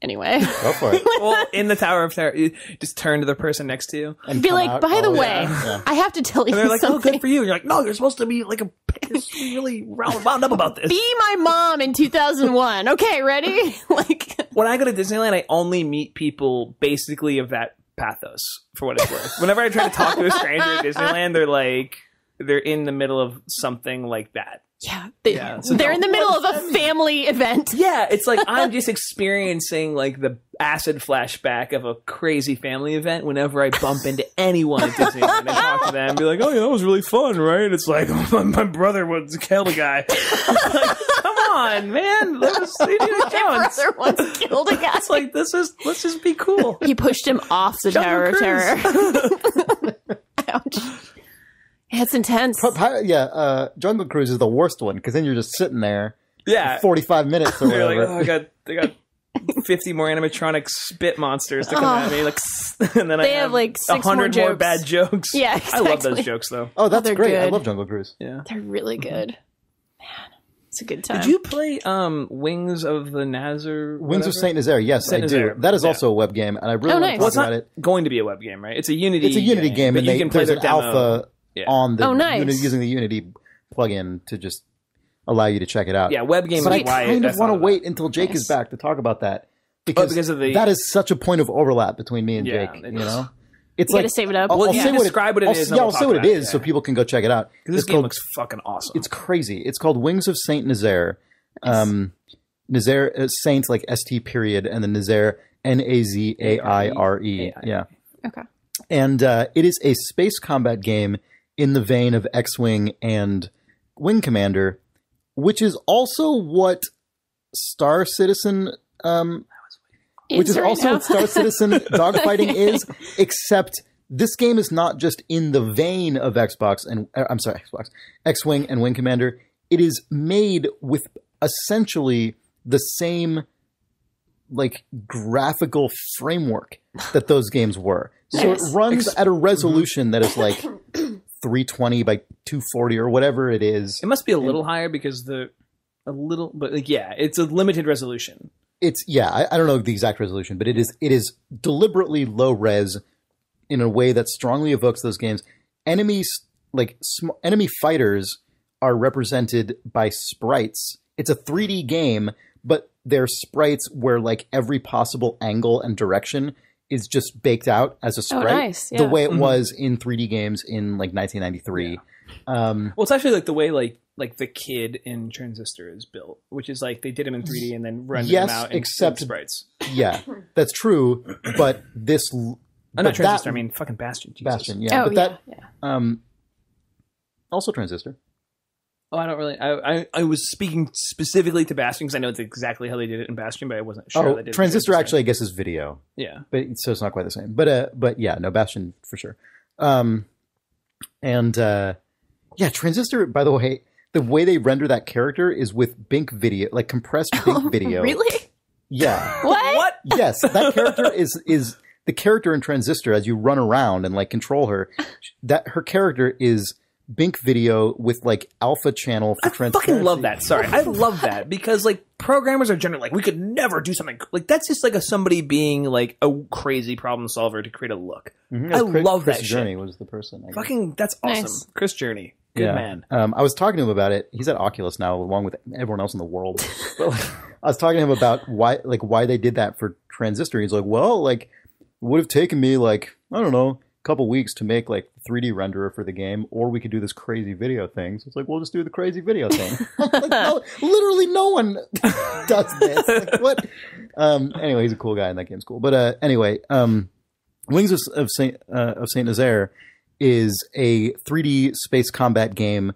Anyway. Go for it. Well, in the Tower of Terror, you just turn to the person next to you. And be come like, out. by the way, Yeah. I have to tell you And they're like, something. oh, good for you. And you're like, no, you're supposed to be like really wound up about this. Be my mom in 2001. Okay, ready? When I go to Disneyland, I only meet people basically of that pathos, for what it's worth. Whenever I try to talk to a stranger at Disneyland, they're in the middle of something like that. Yeah, so they're in the middle of a family event. Yeah, it's like I'm just experiencing the acid flashback of a crazy family event whenever I bump into anyone at Disneyland and talk to them and be like, oh yeah, that was really fun, right? It's like, my brother once killed a guy. I'm like, come on, man. That was Indiana Jones. My brother once killed a guy. It's like, let's just be cool. He pushed him off the Tower of Terror. Ouch. It's intense. Jungle Cruise is the worst one because then you're just sitting there Yeah. for 45 minutes or They're whatever. like, oh, I got 50 more animatronic spit monsters to come at me. And then They I have, 6 more 100 more jokes. bad jokes. Yeah, I love exactly. those jokes, though. Oh, that's they're great. I good. love Jungle Cruise. Yeah. They're really good. It's a good time. Did you play Wings of the Nazaire? Wings of Saint Nazaire. Yes, Saint I do. Nazaire. That is also a web game, and I really want to nice. talk Well, about it's it. not going to be a web game, right? It's a Unity. It's a Unity game, but and you can play there's their an demo. alpha on the nice. using the Unity plugin to just allow you to check it out. Yeah, web game. But I is why kind of want to thought wait until Jake is back to talk about that because of the- that is such a point of overlap between me and Yeah, Jake. it You is. know, it's You like gotta save it up. I'll you say can what describe what it is, and Yeah, we'll I'll say talk what it about it, is so yeah. people can go check it out. Because this It's game called- looks fucking awesome. It's crazy. It's called Wings of Saint Nazaire. Nazaire, Saint like ST period, and then Nazaire Nazaire. Yeah. Okay. And it is a space combat game in the vein of X-Wing and Wing Commander, which is also what Star Citizen, which is also what Star Citizen dogfighting is, except this game is not just in the vein of X-Wing and Wing Commander. It is made with essentially the same like graphical framework that those games were. So it runs at a resolution that is like 320 by 240 or whatever it is. It must be a little higher because but like, yeah, it's a limited resolution. It's I don't know the exact resolution, but it is deliberately low res in a way that strongly evokes those games. Enemies like enemy fighters are represented by sprites. It's a 3D game, but they're sprites where like every possible angle and direction is just baked out as a sprite, nice. Yeah. the way it was in 3D games in like 1993. Well, it's actually like the way like the kid in Transistor is built, which is like they did him in 3D and then rendered him out in sprites. Yeah, that's true. But this, Not Transistor. I mean, fucking Bastion. Jesus. Bastion. Yeah, but also Transistor. Oh, I don't really. I was speaking specifically to Bastion because I know it's exactly how they did it in Bastion, but I wasn't sure. They did Transistor actually, I guess, is video. Yeah, but so it's not quite the same. But yeah, no, Bastion for sure. Transistor. By the way they render that character is with Bink video, like compressed Bink video. Really? Yeah. What? Yes, that character is the character in Transistor as you run around and like control her. That her character is Bink video with like alpha channel for transparency. I fucking love that. Sorry. I love that because like programmers are generally like, we could never do something like that's just like somebody being like a crazy problem solver to create a look. Mm-hmm. I love Chris that Journey shit. was the person. Fucking, that's awesome. Nice. Chris Journey. Good man. I was talking to him about it. He's at Oculus now along with everyone else in the world. But like, I was talking to him about why they did that for Transistor. He's like, well, like it would have taken me like, I don't know, couple weeks to make like 3D renderer for the game, or we could do this crazy video thing. So it's like, we'll just do the crazy video thing. Like, no, literally no one does this. Like, what? Anyway, he's a cool guy and that game's cool. But anyway, Wings of Saint Nazaire is a 3D space combat game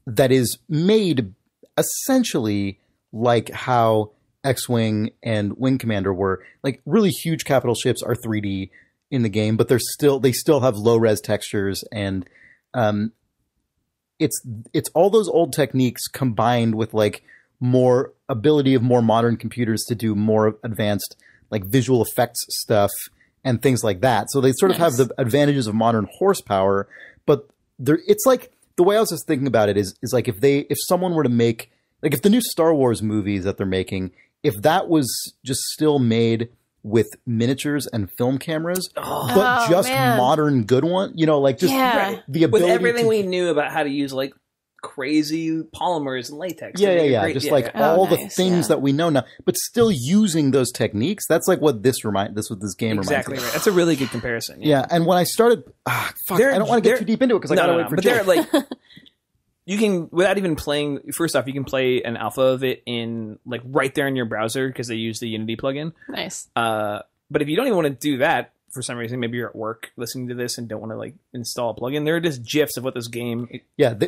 that is made essentially like how X-Wing and Wing Commander were. Like really huge capital ships are 3D in the game, but they still have low res textures, and it's all those old techniques combined with like more ability of more modern computers to do more advanced like visual effects stuff and things like that. So they sort of have the advantages of modern horsepower, but it's like the way I was just thinking about it is like if someone were to make like if the new Star Wars movies that they're making, if that was just still made with miniatures and film cameras, but just modern good one, you know, like just the ability with everything we knew about how to use like crazy polymers and latex. Just all the things that we know now, but still using those techniques. That's like what this game reminds me. Exactly right. That's a really good comparison. Yeah, and when I started, I don't want to get too deep into it because I gotta wait for. But they're like, you can without even playing. First off, you can play an alpha of it in like right there in your browser because they use the Unity plugin. Nice. But if you don't even want to do that, for some reason, maybe you're at work listening to this and don't want to like install a plugin, there are just GIFs of what this game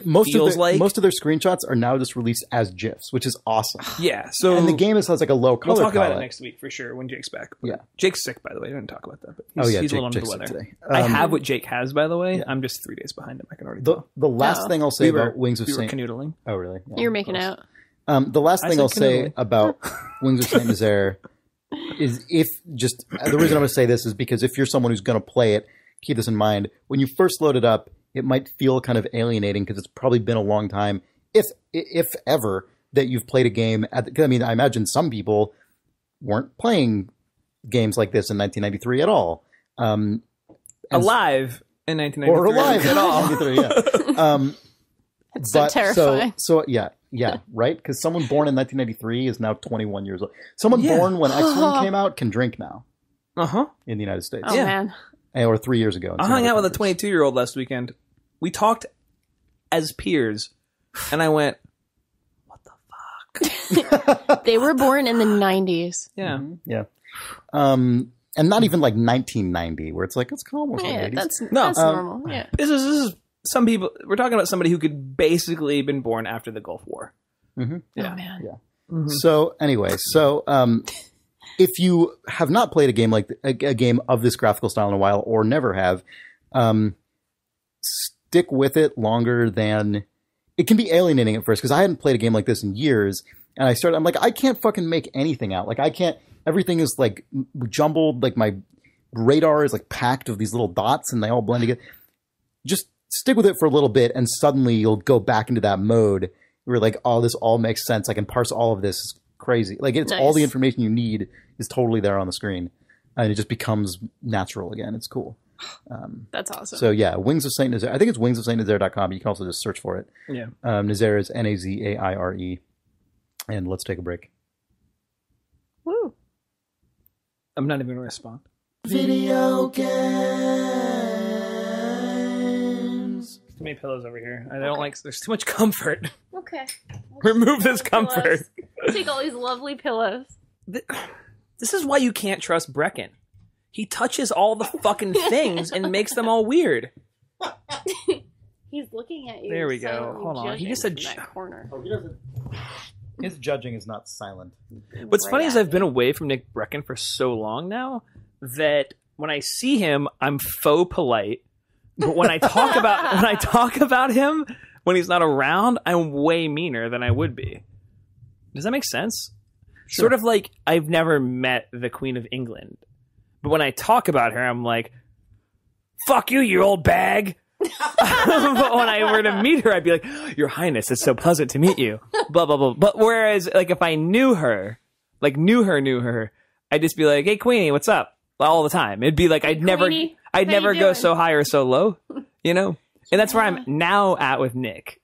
most of their screenshots are now just released as GIFs, which is awesome. Yeah, so and the game has like a low color. We'll talk palette. about it next week for sure when Jake's back. Yeah, Jake's sick, by the way. I didn't talk about that, but he's a little under the weather today. I have what Jake has, by the way. I'm just 3 days behind him. I can already tell. The last thing I'll say about Wings of Saint canoodling. Oh, really? Yeah, you're making out. The last thing I'll say about Wings of Saint Nazaire is the reason I'm going to say this is because if you're someone who's going to play it, keep this in mind. When you first load it up, it might feel kind of alienating because it's probably been a long time. if ever, that you've played a game I mean, I imagine some people weren't playing games like this in 1993 at all. Alive in 1993. Or alive at all. 1993, yeah. It's so terrifying. So yeah, right? Because someone born in 1993 is now 21 years old. Someone born when X-Wing came out can drink now. In the United States. Oh, man. Or 3 years ago. I hung out with a 22-year-old last weekend. We talked as peers, and I went, what the fuck? They were born in the 90s. Yeah. Yeah. And not even like 1990, where it's like, it's almost like 80s. That's normal. Yeah. This is some people. We're talking about somebody who could basically been born after the Gulf War. Mm-hmm. Yeah. Oh, man. Yeah. So anyway, if you have not played a game like a game of this graphical style in a while, or never have, stick with it longer than it can be alienating at first. Because I hadn't played a game like this in years, and I'm like, I can't fucking make anything out. Like I can't. Everything is like jumbled. Like my radar is like packed of these little dots, and they all blend together. Just stick with it for a little bit, and suddenly you'll go back into that mode where like, oh, this all makes sense. I can parse all of this. It's crazy. Like it's all the information you need is totally there on the screen, and it just becomes natural again. It's cool. That's awesome. So yeah, Wings of Saint Nazaire. I think it's wingsofsaintnazaire.com. You can also just search for it. Yeah. Nazaire is Nazaire. And let's take a break. Woo. I'm not even going to respond. Video games. Too many pillows over here. I don't like. There's too much comfort. Okay. Remove this comfort. Take all these lovely pillows. This is why you can't trust Breckon. He touches all the fucking things and makes them all weird. He's looking at you. There we go. Hold on. He just said that corner. Oh, he doesn't. His judging is not silent. What's funny is I've been away from Nick Breckon for so long now that when I see him, I'm faux polite. But when I talk about him when he's not around, I'm way meaner than I would be. Does that make sense? Sure. Sort of like I've never met the Queen of England. But when I talk about her, I'm like, fuck you, you old bag. But when I were to meet her, I'd be like, Your Highness, it's so pleasant to meet you. Blah, blah, blah. But whereas, like, if I knew her, I'd just be like, hey, Queenie, what's up? All the time. It'd be like, I'd never go so high or so low, you know? And that's where I'm now at with Nick,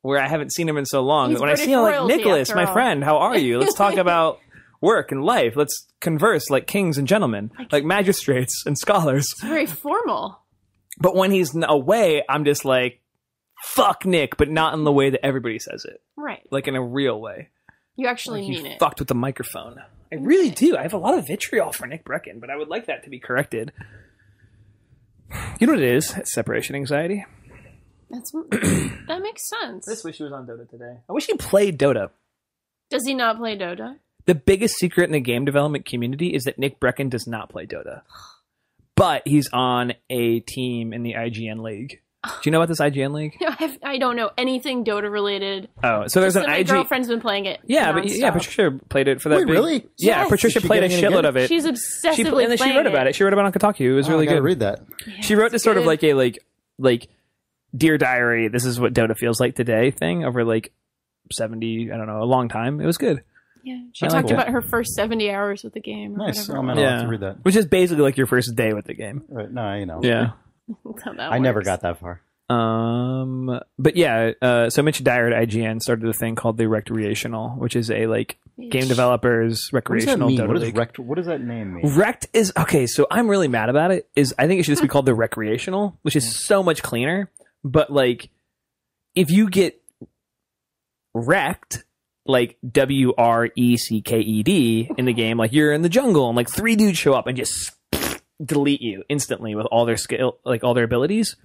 where I haven't seen him in so long. He's When I see him, like, Nicholas, my friend, how are you? Let's talk about work and life. Let's converse like kings and gentlemen, like magistrates and scholars. It's very formal. But when he's away, I'm just like, fuck Nick, but not in the way that everybody says it. Right. Like in a real way. You actually like mean it. Fucked with the microphone. I really do. I have a lot of vitriol for Nick Breckon, but I would like that to be corrected. You know what it is? It's separation anxiety. That makes sense. I just wish he was on Dota today. I wish he played Dota. Does he not play Dota? The biggest secret in the game development community is that Nick Breckon does not play Dota. But he's on a team in the IGN League. Do you know about this IGN League? I don't know anything Dota related. Oh, so there's an my girlfriend's been playing it. Yeah, nonstop. but yeah, Patricia played it for that. Wait, really? Yeah, Yes. Patricia played a shitload of it. She's obsessively and then playing she wrote about it. She wrote about it on Kotaku. It was really I gotta good. read that. Yeah, she wrote this sort of good. like a Dear Diary, this is what Dota feels like today thing over like 70, I don't know, a long time. It was good. Yeah, she I talked like about her first 70 hours with the game. Or Nice. whatever. Oh, man, I'll have to read that. Which is basically like your first day with the game. Right. No, you know. Yeah. That's how that I never works. got that far. But yeah, so Mitch Dyer at IGN started a thing called the Rektreational, which is a like game developers recreational Dota league. What does that name mean? Rect is okay, so I'm really mad about it. I think it should just be called the Rektreational, which is so much cleaner. But like, if you get wrecked, like WRECKED in the game, like you're in the jungle and like 3 dudes show up and just delete you instantly with all their skill, like all their abilities.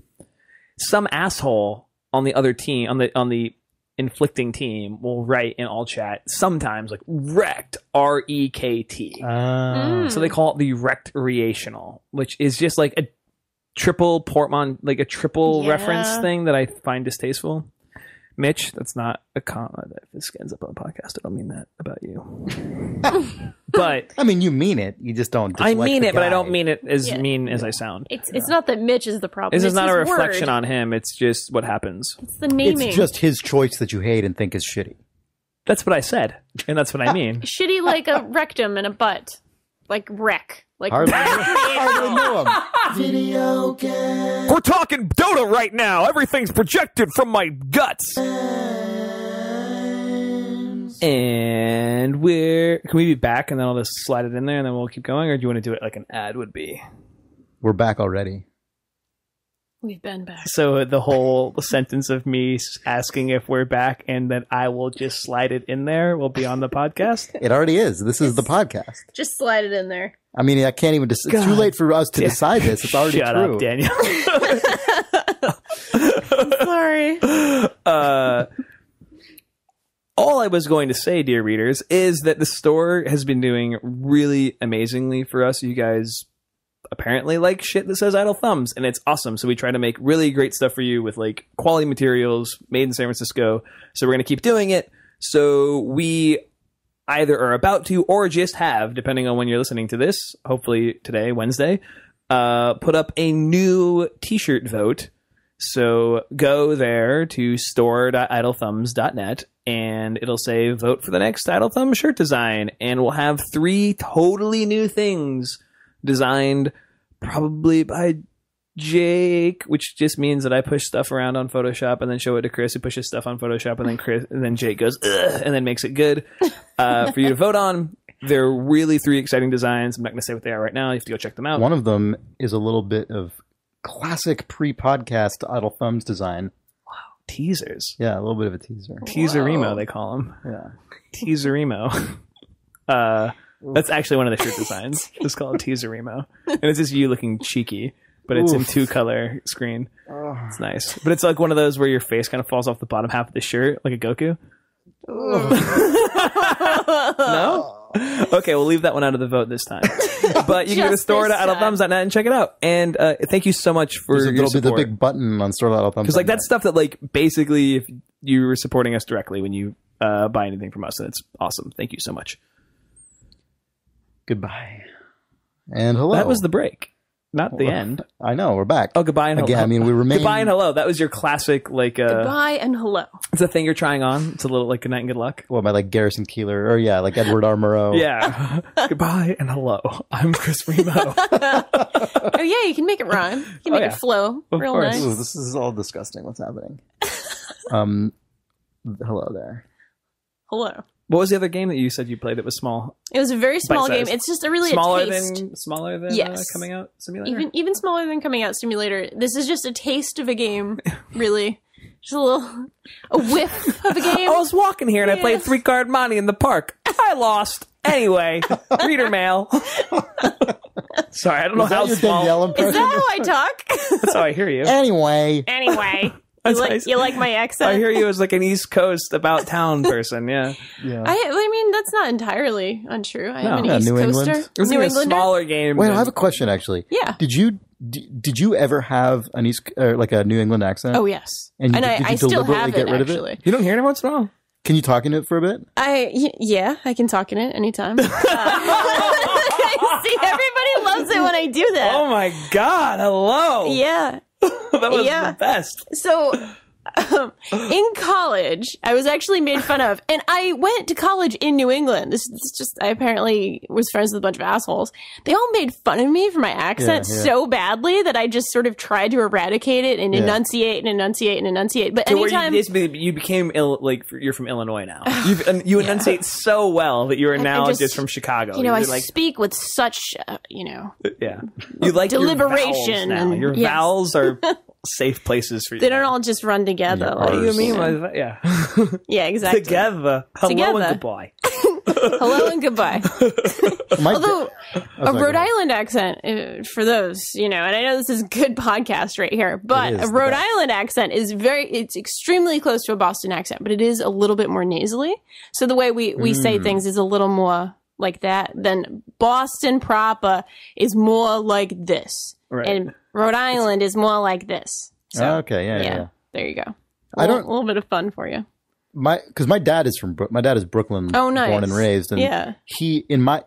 Some asshole on the other team, on the inflicting team, will write in all chat sometimes like wrecked REKT. So they call it the Rektreational, which is just like a triple reference thing that I find distasteful. Mitch, that's not a comment. If this ends up on the podcast, I don't mean that about you. But I mean, you mean it. You just don't. I mean it, but I guy. don't mean it as mean as I sound. It's not that Mitch is the problem. This is it's not a his reflection word. on him. It's just what happens. It's the naming. It's just his choice that you hate and think is shitty. That's what I said, and that's what I mean. Shitty like a rectum and a butt. Like wreck. Like Hardly knew him. Video game. We're talking Dota right now. Everything's projected from my guts. And can we be back and then I'll just slide it in there and then we'll keep going, or do you want to do it like an ad would be? We're back already. We've been back. So the whole sentence of me asking if we're back and then I will just slide it in there will be on the podcast. It already is. This is the podcast. Just slide it in there. I mean, I can't even. It's too late for us to decide this. It's already Shut true. up, Danielle. Sorry. All I was going to say, dear readers, is that the store has been doing really amazingly for us. You guys apparently like shit that says idle thumbs, and it's awesome. So we try to make really great stuff for you with like quality materials made in San Francisco. So we're going to keep doing it. So we either are about to or just have, depending on when you're listening to this, hopefully today, Wednesday, put up a new t-shirt vote. So go there to store.idlethumbs.net and it'll say vote for the next Idle Thumb shirt design. And we'll have 3 totally new things designed probably by Jake, which just means that I push stuff around on Photoshop and then show it to Chris, who pushes stuff on Photoshop, and then Jake goes, ugh, and then makes it good for you to vote on. They're really 3 exciting designs. I'm not going to say what they are right now. You have to go check them out. One of them is a little bit of classic pre-podcast Idle Thumbs design. Wow. Teasers. Yeah, a little bit of a teaser. Teaseremo, they call them. Yeah. Teaseremo. That's actually one of the shirt designs. It's called Teaseremo. And it's just you looking cheeky, but it's in 2-color screen. It's nice. But it's like one of those where your face kind of falls off the bottom half of the shirt, like a Goku. No? Okay, we'll leave that one out of the vote this time. But you can go to store.idlethumbs.net and check it out. And thank you so much for your There'll be support. the big button on store.idlethumbs.net. Because like that's stuff that like basically if you were supporting us directly when you buy anything from us, and it's awesome. Thank you so much. Goodbye. And hello. That was the break, not the end. I know, we're back. Oh, goodbye and hello. Again, I mean, we remain... Goodbye and hello. That was your classic, like... Goodbye and hello. It's a thing you're trying on. It's a little like good night and good luck. What, by like Garrison Keillor? Or yeah, like Edward R. Murrow. Yeah. Goodbye and hello. I'm Chris Remo. Oh, yeah, you can make it rhyme. You can make it flow. Of Real course. nice. Ooh, this is all disgusting. What's happening? Hello there. Hello. What was the other game that you said you played that was small? It was a very small Bite-sized. game. It's just a really Smaller a taste. than Yes. Coming Out Simulator? Even smaller than Coming Out Simulator. This is just a taste of a game, really. Just a whiff of a game. I was walking here and I played Yes. 3-card monte in the park. I lost. Anyway, reader mail. Sorry, I don't know how your small. Danielle Is impression? that how I talk? That's how I hear you. Anyway. Anyway. That's nice. You like my accent? I hear you as like an East Coast about town person. Yeah, Yeah. I mean, that's not entirely untrue. I am an Yeah, East New England. Coaster. it was New like a Englander. smaller game. Wait, than- I have a question actually. Yeah. Did you ever have an like a New England accent? Oh, yes. And And did I you still deliberately have get it, rid of it? actually. You don't hear it every once in a while. Can you talk into it for a bit? Yeah, I can talk in it anytime. See, everybody loves it when I do that. Oh my God! Hello. Yeah. That was Yeah. the best. So, in college, I was actually made fun of, and I went to college in New England. This is just, I apparently was friends with a bunch of assholes. They all made fun of me for my accent Yeah, yeah. so badly that I just sort of tried to eradicate it and enunciate and enunciate and enunciate. But So where anytime you became you're from Illinois now. You enunciate so well that you are now just- just from Chicago. you know, I You're like, speak with such, you like deliberation Your vowels now. and- Your yes. vowels are safe places for you. they don't all just run together. Yeah, like, What do you mean know. by that? Yeah. Yeah, exactly. Together. Hello Together. and goodbye. Hello and goodbye. Although a sorry, Rhode go ahead. Island accent, for those, and I know this is good podcast right here, but It is a the Rhode best. Island accent is it's extremely close to a Boston accent, but it is a little bit more nasally. So the way we say things is a little more like that. Then Boston proper is more like this. Right. And Rhode Island is more like this. So, okay, yeah. there you go. I don't. A little bit of fun for you. Because my dad is Brooklyn, Oh, nice. born and raised, and Yeah. he in my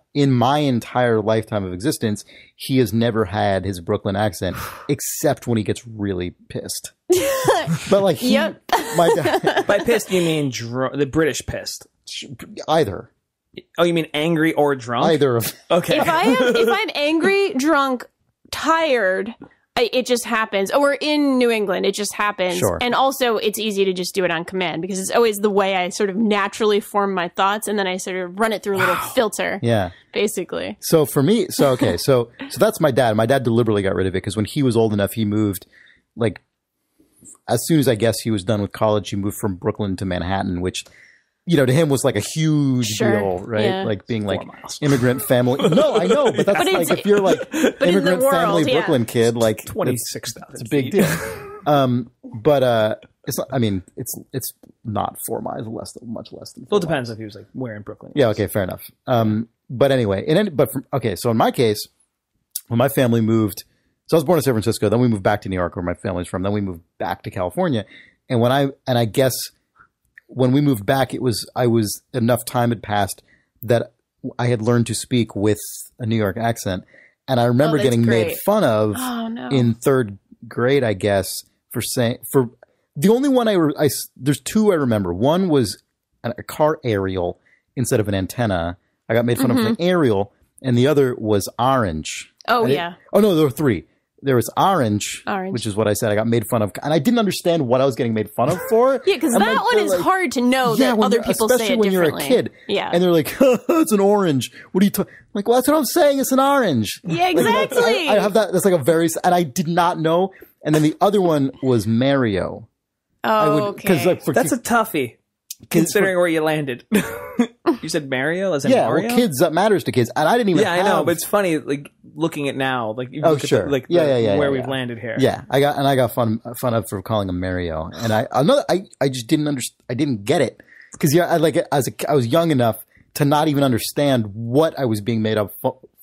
entire lifetime of existence, he has never had his Brooklyn accent except when he gets really pissed. But like, Yep. my dad, By pissed, you mean the British pissed. either Oh, you mean angry or drunk? either of Okay. If I'm angry, drunk, tired, it just happens. Or in New England, it just happens. Sure. And also, it's easy to just do it on command because it's always the way I sort of naturally form my thoughts, and then I sort of run it through a little filter. yeah. Basically. So for me, so that's my dad. My dad deliberately got rid of it because when he was old enough, he moved, like, as soon as I guess he was done with college, he moved from Brooklyn to Manhattan, which, you know, to him was like a huge Sure. deal, right? Yeah. Like being like 4 miles. immigrant family. No, I know, but that's But like it's- if you're like in immigrant the world, family yeah. Brooklyn kid, like 26,000. it's a big deal. But it's not, I mean, it's not 4 miles, much less than 4 Well, miles. it depends if he was like where in Brooklyn. Yeah, okay, fair enough. But anyway, so in my case, when my family moved, so I was born in San Francisco, then we moved back to New York where my family's from, then we moved back to California. And I guess when we moved back, enough time had passed that I had learned to speak with a New York accent. And I remember that's getting made great. fun of Oh, no. in 3rd grade, I guess, for the only one there's 2 I remember. One was a car aerial instead of an antenna. I got made fun of for an aerial, and the other was orange. Oh, yeah. Oh, no, there were 3. There was orange, Orange. which is what I said. I got made fun of, and I didn't understand what I was getting made fun of for. Yeah, because And that one they're is like, hard to know that when other you're- people say especially it when you're a differently. kid. Yeah. And they're like, it's an orange. What are you talking? Like, well, that's what I'm saying. It's an orange. Yeah, Like, exactly. I have that. That's like a very, and I did not know. And then the other one was Mario. Okay. Like, for That's a toughie, considering where you landed. You said Mario as in Mario? well, kids, that matters to kids. And I didn't even Yeah, I know, have- but it's funny, like, looking at now, like, you Oh, look at sure. Yeah, where yeah, we've yeah. landed here. Yeah, I got fun of for calling him Mario, and I just didn't I didn't get it because I was young enough to not even understand what I was being made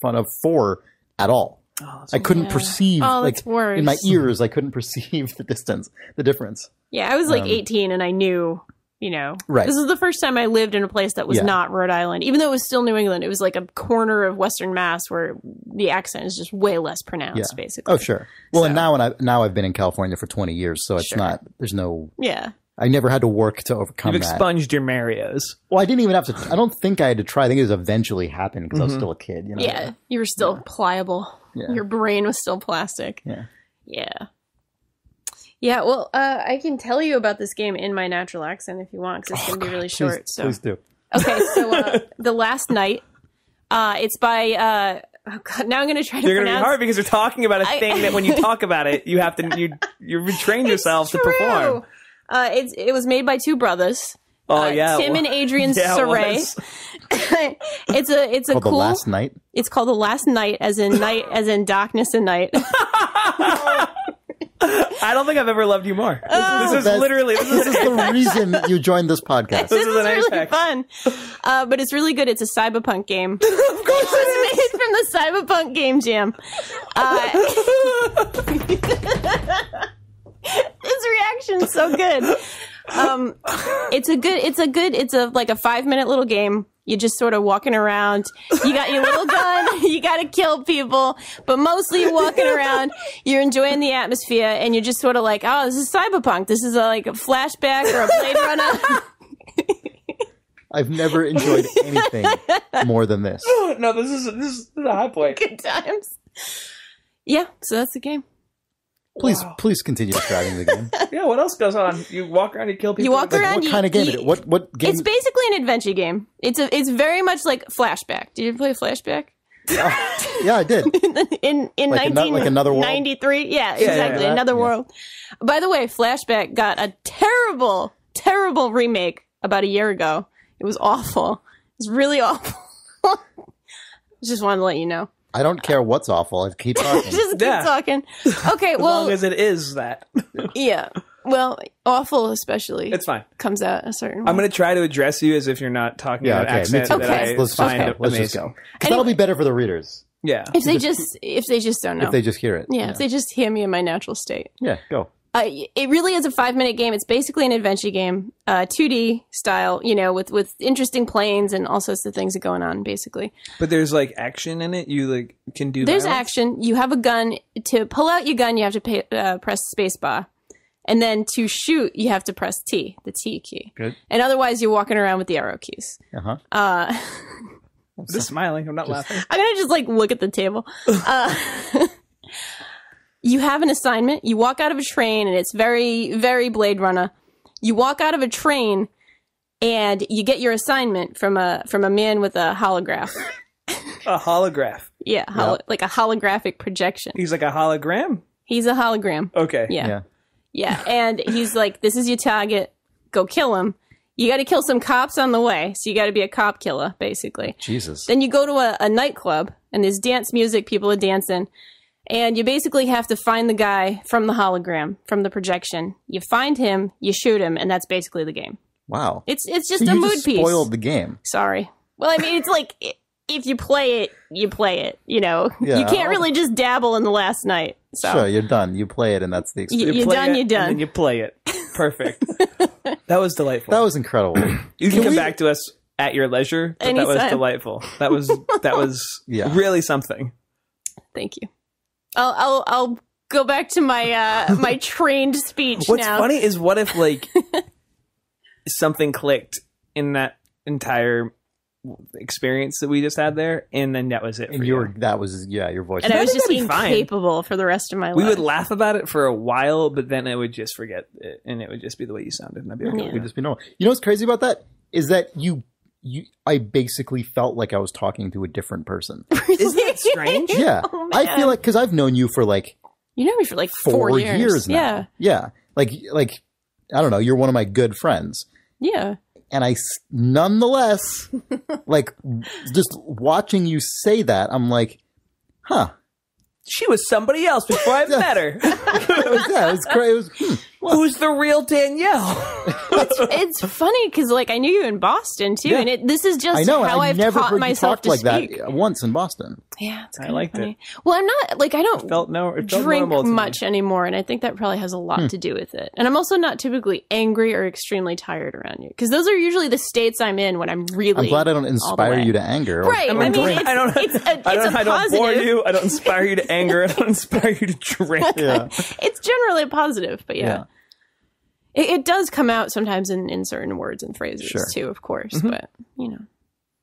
fun of for at all. Oh, I couldn't perceive, Oh, like that's worse. in my ears, I couldn't perceive the difference. Yeah, I was like 18 and I knew, Right. This was the first time I lived in a place that was Yeah. not Rhode Island, even though it was still New England. It was like a corner of Western Mass where the accent is just way less pronounced, basically. Oh, sure. Well, So- and now I've been in California for 20 years, so it's not. There's no. Yeah. I never had to work to overcome You've that. expunged your Marios. Well, I didn't even have to. I don't think I had to try. I think it was eventually happened because I was still a kid. Yeah. You were still pliable. Yeah. Your brain was still plastic. Yeah. Yeah. Yeah, well, I can tell you about this game in my natural accent if you want, because it's going to be really short. Please do. Okay, so The Last Night. It's by. Oh God, now I'm going to try to You're going to be pronounce. hard because you're talking about a thing that when you talk about it, you have to you're retrained yourself to perform. It was made by 2 brothers. Oh yeah, Tim and Adrian Yeah, it Saray. was. It's a Called cool. The Last Night. It's called The Last Night, as in night, as in darkness and night. I don't think I've ever loved you more. This is literally This is the reason you joined this podcast. This is an really apex. fun, but it's really good. It's a cyberpunk game. Of course, it was made from the Cyberpunk game jam. His reaction's so good. It's like a 5-minute little game. You're just sort of walking around. You got your little gun. You got to kill people, but mostly you're walking around. You're enjoying the atmosphere, and you're just sort of like, oh, this is Cyberpunk. This is like a flashback or a Blade Runner. I've never enjoyed anything more than this. No, this is a high point. Good times. Yeah, so that's the game. Please continue describing the game. Yeah, what else goes on? You walk around, you kill people. You walk around. What kind of game is it? What game? It's basically an adventure game. It's very much like Flashback. Did you play Flashback? Yeah, I did. in Like Another World? 1993? Yeah, exactly. yeah. Another World. By the way, Flashback got a terrible, terrible remake about a year ago. It was awful. It was really awful. Just wanted to let you know. I don't care what's awful. I keep talking. Just keep Yeah. talking. Okay, As well, long as it is that. yeah. Well, awful especially. It's fine. Comes out a certain way. I'm going to try to address you as if you're not talking Yeah, about okay, me accent too. that Okay. I Let's find just go. Let's amazing. just go. 'Cause that'll be better for the readers Yeah. If they just don't know. if they just hear it. Yeah, if they just hear me in my natural state. Yeah, go. It really is a 5-minute game. It's basically an adventure game, 2D style, with interesting planes and all sorts of things that going on, basically. But there's like action in it. You like can do. There's violence? action. You have a gun. To pull out your gun, you have to press spacebar, and then to shoot, you have to press T, the T key. Good. And otherwise, you're walking around with the arrow keys. Uh-huh. I'm just smiling. I'm not laughing. I'm gonna just like look at the table. You have an assignment. You walk out of a train, and it's very, very Blade Runner. You walk out of a train, and you get your assignment from a man with a holograph. A holograph. Yeah, like a holographic projection. He's like a hologram. He's a hologram. Okay. Yeah. And he's like, "This is your target. Go kill him. You got to kill some cops on the way. So you got to be a cop killer, basically." Jesus. Then you go to a nightclub, and there's dance music. People are dancing. And you basically have to find the guy from the hologram, from the projection. You find him, you shoot him, and that's basically the game. Wow. It's just so a you mood just piece. Spoiled the game. Sorry. Well, I mean, it's like, if you play it, you play it. Yeah. You can't really just dabble in the last night. So. Sure, you're done. You play it, and that's the experience. You're done, you're done. And then you play it. Perfect. That was delightful. That was incredible. You can come back to us at your leisure, but Anytime. that was delightful. That was Yeah. really something. Thank you. I'll go back to my my trained speech What's now. funny is what if like something clicked in that entire experience that we just had there, and then that was it. And for your voice. And I was think just that'd be fine. incapable for the rest of my life. We would laugh about it for a while, but then I would just forget it, and it would just be the way you sounded, and I'd be okay. Yeah. It would just be normal. You know what's crazy about that is that I basically felt like I was talking to a different person. Isn't that strange? Yeah. Oh, I man. feel like, because I've known you for like You know me for like 4 years now. Yeah. Yeah. Like, I don't know, you're one of my good friends. Yeah. And nonetheless, like, just watching you say that, I'm like, huh. She was somebody else before I met her. It was great. Who's the real Danielle? It's funny because like I knew you in Boston too, Yeah. and this is just I know. how I I've never taught heard you myself talk to like speak. that once in Boston. Yeah, it's I kinda liked funny. it. Well, I'm not like I don't It felt normal drink to me. much anymore, and I think that probably has a lot to do with it. And I'm also not typically angry or extremely tired around you because those are usually the states I'm in when I'm really. I'm glad I don't inspire way. you to anger. Right. I mean, drink. it's, I don't. it's a, I don't. it's a I don't bore positive. you. I don't inspire you to anger. I don't inspire you to drink. Yeah. It's generally a positive, but yeah. It does come out sometimes in certain words and phrases Sure. too, of course. But you know,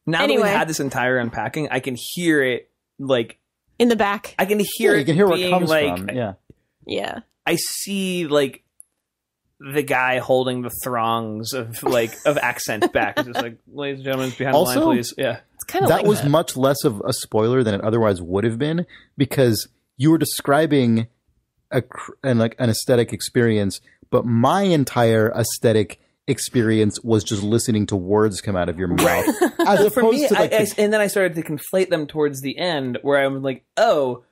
Now that Anyway. we've had this entire unpacking, I can hear it. Like in the back, I can hear You it. can hear where it being, comes like, from. Yeah. yeah. I see like the guy holding the throngs of accent back. It's just like, ladies and gentlemen, behind the Also- line, please. Yeah. It's kind of That like was much less of a spoiler than it otherwise would have been, because you were describing an aesthetic experience, but my entire aesthetic experience was just listening to words come out of your mouth, as opposed For me, to like and then I started to conflate them towards the end, where I'm like, oh,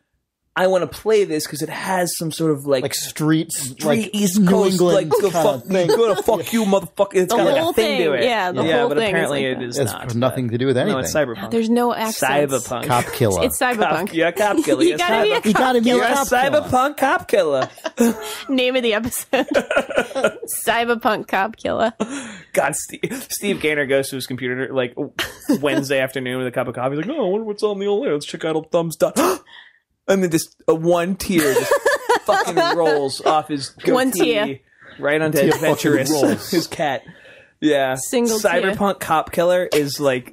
I want to play this because it has some sort of like street East New Coast, England like, go kind fuck of thing. Go to fuck you, motherfucker. It's The got like whole a thing to thing, it. yeah, the whole but thing is apparently like it that. is It's not. nothing to do with anything. No, it's Cyberpunk. there's no accents. Cyberpunk. Cop killer. It's Cyberpunk. Yeah, cop killer. You gotta be a You gotta be You're a a cop killer. cyberpunk cop killer. Name of the episode: Cyberpunk Cop Killer. God, Steve Gaynor goes to his computer like Wednesday afternoon with a cup of coffee. He's like, oh, I wonder what's on the old layer. Let's check out old thumbs dot. And then just one tear just fucking rolls off his goatee One tear. right onto Tear Adventurous, fucking rolls. his cat. Yeah, Single tear. Cyberpunk Cop Killer is like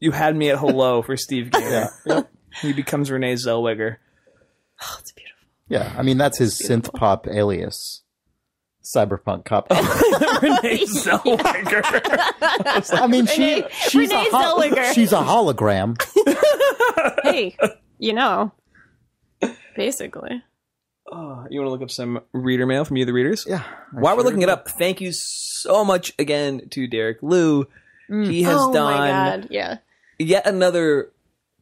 you had me at hello for Steve Gaynor. Yeah. Yep. He becomes Renee Zellweger. Oh, it's beautiful. Yeah, I mean that's his synth pop alias, Cyberpunk Cop. Renee Zellweger. I mean, she's Renee Zellweger. she's a hologram. Hey, you know, basically. Oh, you want to look up some reader mail from you, the readers? Yeah. While we're looking it up, thank you so much again to Derek Liu. He has Oh my done god, yeah. yet another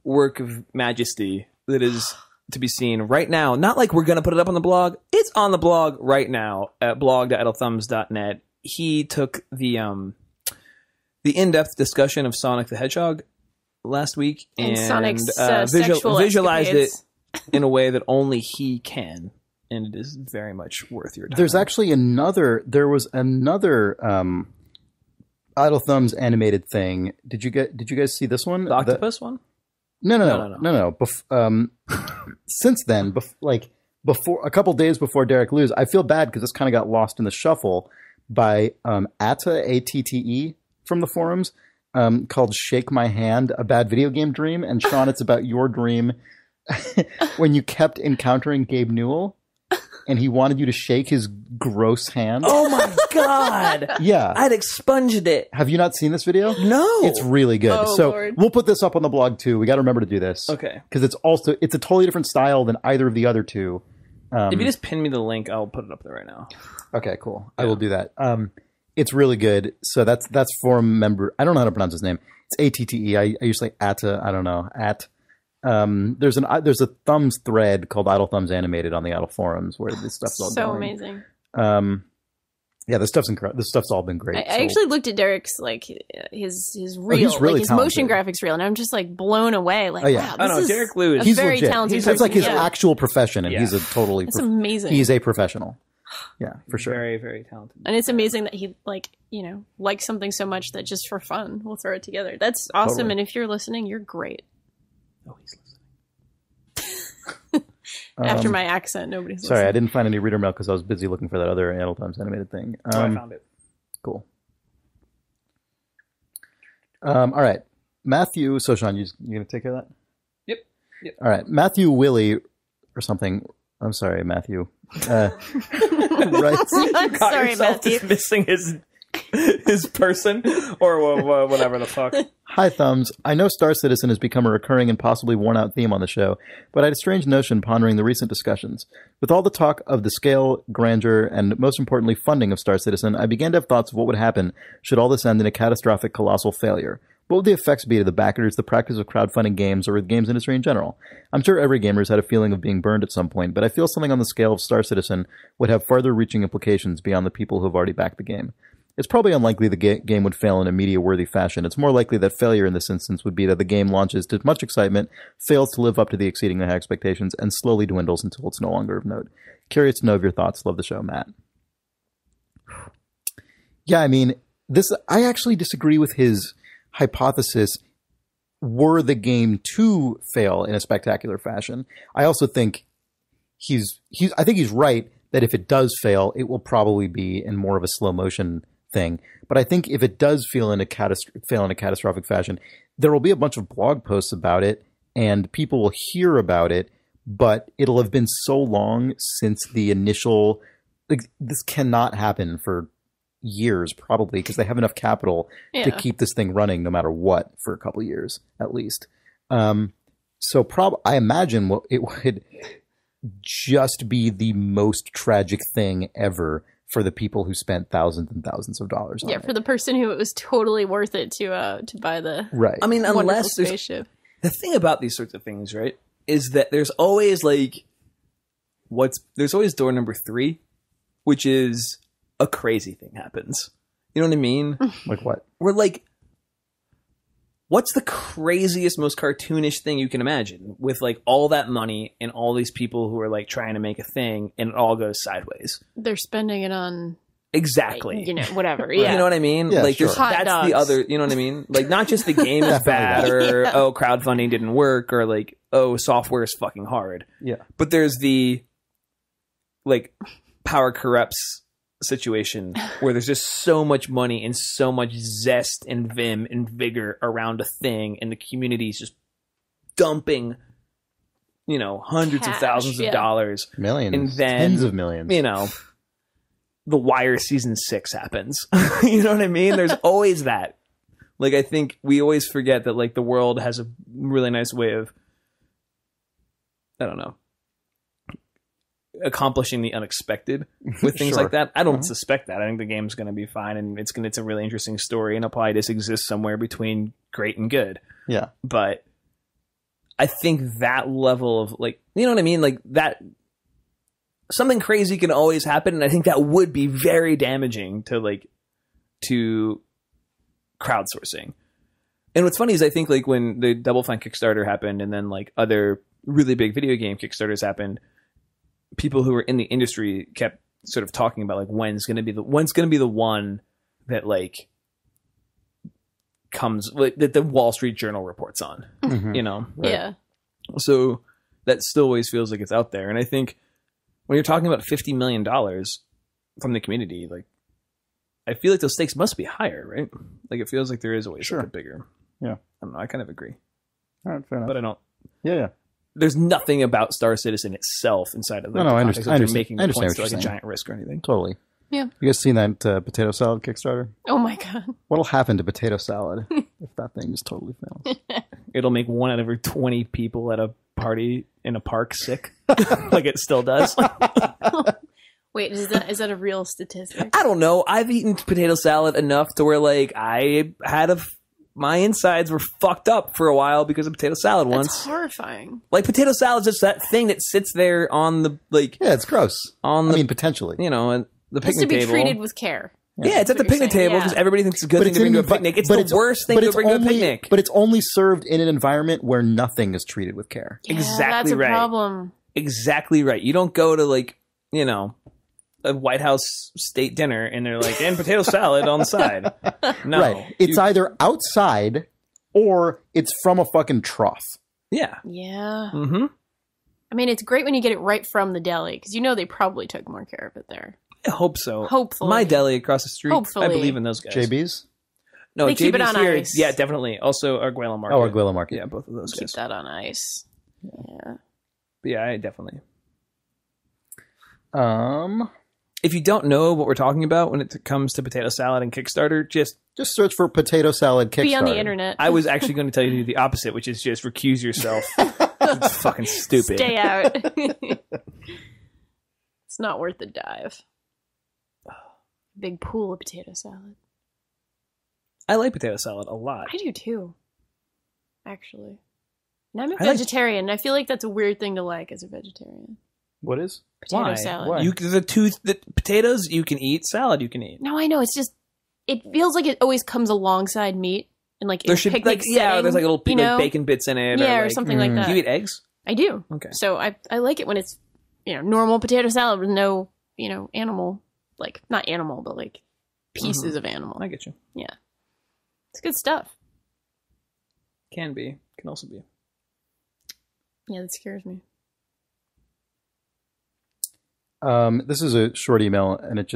work of majesty that is to be seen right now. Not like we're going to put it up on the blog. It's on the blog right now at blog.idlethumbs.net. He took the in-depth discussion of Sonic the Hedgehog last week And Sonic's visualized it escapades. in a way that only he can. and it is very much worth your time. There was another Idle Thumbs animated thing. Did you guys see this one? The octopus one? No. Since then, before a couple days before Derek Lose, I feel bad because this kind of got lost in the shuffle by Atta, A-T-T-E, from the forums, called Shake My Hand, A Bad Video Game Dream. And Sean, it's about your dream when you kept encountering Gabe Newell and he wanted you to shake his gross hand. Oh my God. Yeah. I'd expunged it. Have you not seen this video? No. It's really good. Oh, so Lord. we'll put this up on the blog too. We got to remember to do this. Okay. Because it's a totally different style than either of the other two. If you just pin me the link, I'll put it up there right now. Okay, cool. Yeah. I will do that. It's really good. So that's forum member. I don't know how to pronounce his name. It's A-T-T-E. I usually Atta. I don't know. There's a Thumbs thread called Idle Thumbs Animated on the Idle forums where this stuff's all so going. amazing. Yeah, this stuff's incredible. This stuff's all been great. I actually looked at Derek's his reel, he's really his talented. motion graphics reel, and I'm just like blown away. Like, Oh, yeah. wow, this is Derek Lewis. a He's very legit. talented It's person. like his Yeah. actual profession, and Yeah. he's a totally. It's amazing. He's a professional. Yeah, for sure. Very, very talented. And it's amazing that he likes something so much that just for fun we'll throw it together. That's awesome. Totally. And if you're listening, you're great. Oh, he's listening. After my accent, nobody's Sorry, I listening. didn't find any reader mail because I was busy looking for that other Idle Thumbs animated thing. I found it. Cool. All right, Matthew. So Sean, you gonna take care of that? Yep. All right, Matthew Willie or something. I'm sorry, Matthew. Right. I'm Caught sorry, yourself Matthew. dismissing his person or whatever the fuck. Hi, Thumbs. I know Star Citizen has become a recurring and possibly worn-out theme on the show, but I had a strange notion pondering the recent discussions. With all the talk of the scale, grandeur, and most importantly, funding of Star Citizen, I began to have thoughts of what would happen should all this end in a catastrophic, colossal failure. What would the effects be to the backers, the practice of crowdfunding games, or the games industry in general? I'm sure every gamer's had a feeling of being burned at some point, but I feel something on the scale of Star Citizen would have farther-reaching implications beyond the people who have already backed the game. It's probably unlikely the game would fail in a media-worthy fashion. It's more likely that failure in this instance would be that the game launches to much excitement, fails to live up to the exceeding their expectations, and slowly dwindles until it's no longer of note. Curious to know of your thoughts. Love the show, Matt. Yeah, I mean, I actually disagree with his hypothesis. Were the game to fail in a spectacular fashion, I also think I think he's right that if it does fail, it will probably be in more of a slow motion thing. But I think if it does fail in a catastrophic fashion, there will be a bunch of blog posts about it and people will hear about it, but it'll have been so long since the initial, this cannot happen for years probably because they have enough capital to keep this thing running no matter what for a couple years at least. So I imagine it would just be the most tragic thing ever for the people who spent thousands and thousands of dollars on it. For the person who it was totally worth it to buy the right. I mean, unless spaceship. The thing about these sorts of things, right, is that there's always there's always door number 3, which is a crazy thing happens. You know what I mean? Like what? We're what's the craziest, most cartoonish thing you can imagine with all that money and all these people who are trying to make a thing and it all goes sideways? They're spending it on exactly, whatever. Yeah, you know what I mean? Yeah, sure. Hot that's dogs. the other. You know what I mean? Not just the game is bad or crowdfunding didn't work or software is fucking hard. Yeah, but there's the power corrupts situation where there's just so much money and so much zest and vim and vigor around a thing and the community is just dumping hundreds of thousands of dollars, millions, and then tens of millions, The Wire season 6 happens. You know what I mean? There's always that. I think we always forget that the world has a really nice way of, I don't know, accomplishing the unexpected with things Sure. like that. I don't suspect that. I think the game's going to be fine and it's a really interesting story and it'll probably just exist somewhere between great and good. Yeah. But I think that level of you know what I mean? That something crazy can always happen. And I think that would be very damaging to crowdsourcing. And what's funny is I think when the Double Fine Kickstarter happened and then other really big video game Kickstarters happened, people who were in the industry kept sort of talking about like when's going to be the one that like comes like, that the Wall Street Journal reports on, you know? Right. Yeah. So that still always feels like it's out there. And I think when you're talking about $50 million from the community, like I feel like those stakes must be higher, right? Like it feels like there is always like a bigger. Yeah. I don't know. I kind of agree. All right, fair enough. But I don't. Yeah. There's nothing about Star Citizen itself inside of the I context understand. of making I understand points to what like you're a saying. giant risk or anything. Totally. Yeah. You guys seen that potato salad Kickstarter? Oh my God. What'll happen to potato salad if that thing just totally fails? It'll make 1 out of every 20 people at a party in a park sick, like it still does. Wait, is that a real statistic? I don't know. I've eaten potato salad enough to where like my insides were fucked up for a while because of potato salad once. That's horrifying. Like potato salad's just that thing that sits there on the like Yeah, it's gross. on the I mean, potentially. you know and the It has to picnic be table. treated with care. Yeah, it's at the That's what you're picnic table saying, because yeah. everybody thinks it's a good thing to bring to a picnic. It's the worst thing to bring to a picnic. But it's only served in an environment where nothing is treated with care. Yeah, Exactly that's a right. problem. Exactly right. You don't go to like, you know, a White House state dinner and they're like, and potato salad on the side. No. Right. It's either outside or it's from a fucking trough. Yeah. Yeah. Mm-hmm. I mean, it's great when you get it right from the deli because you know they probably took more care of it there. I hope so. Hopefully. My deli across the street. Hopefully. I believe in those guys. JB's? No, They keep it JB's on here. ice. Yeah, definitely. Also, Arguello Market. Oh, Arguello Market. Yeah, both of those Keep guys. that on ice. Yeah. But yeah, I definitely. Um, If you don't know what we're talking about when it comes to potato salad and Kickstarter, just just search for potato salad Kickstarter. Be on the internet. I was actually going to tell you to do the opposite, which is just recuse yourself. It's fucking stupid. Stay out. It's not worth the dive. Big pool of potato salad. I like potato salad a lot. I do too. Actually. And I'm a I like- vegetarian. And I feel like that's a weird thing to like as a vegetarian. What is? Potato Why? salad. Why? The potatoes you can eat, salad you can eat. No, I know. It's just, it feels like it always comes alongside meat. And like in There a should be picnic like setting, there's like little you know? bacon bits in it. Yeah, or like, something like that. Do you eat eggs? I do. Okay. So I like it when it's, normal potato salad with no, animal, like not animal, but like pieces of animal. I get you. Yeah. It's good stuff. Can be. Can also be. Yeah, that scares me. This is a short email, and it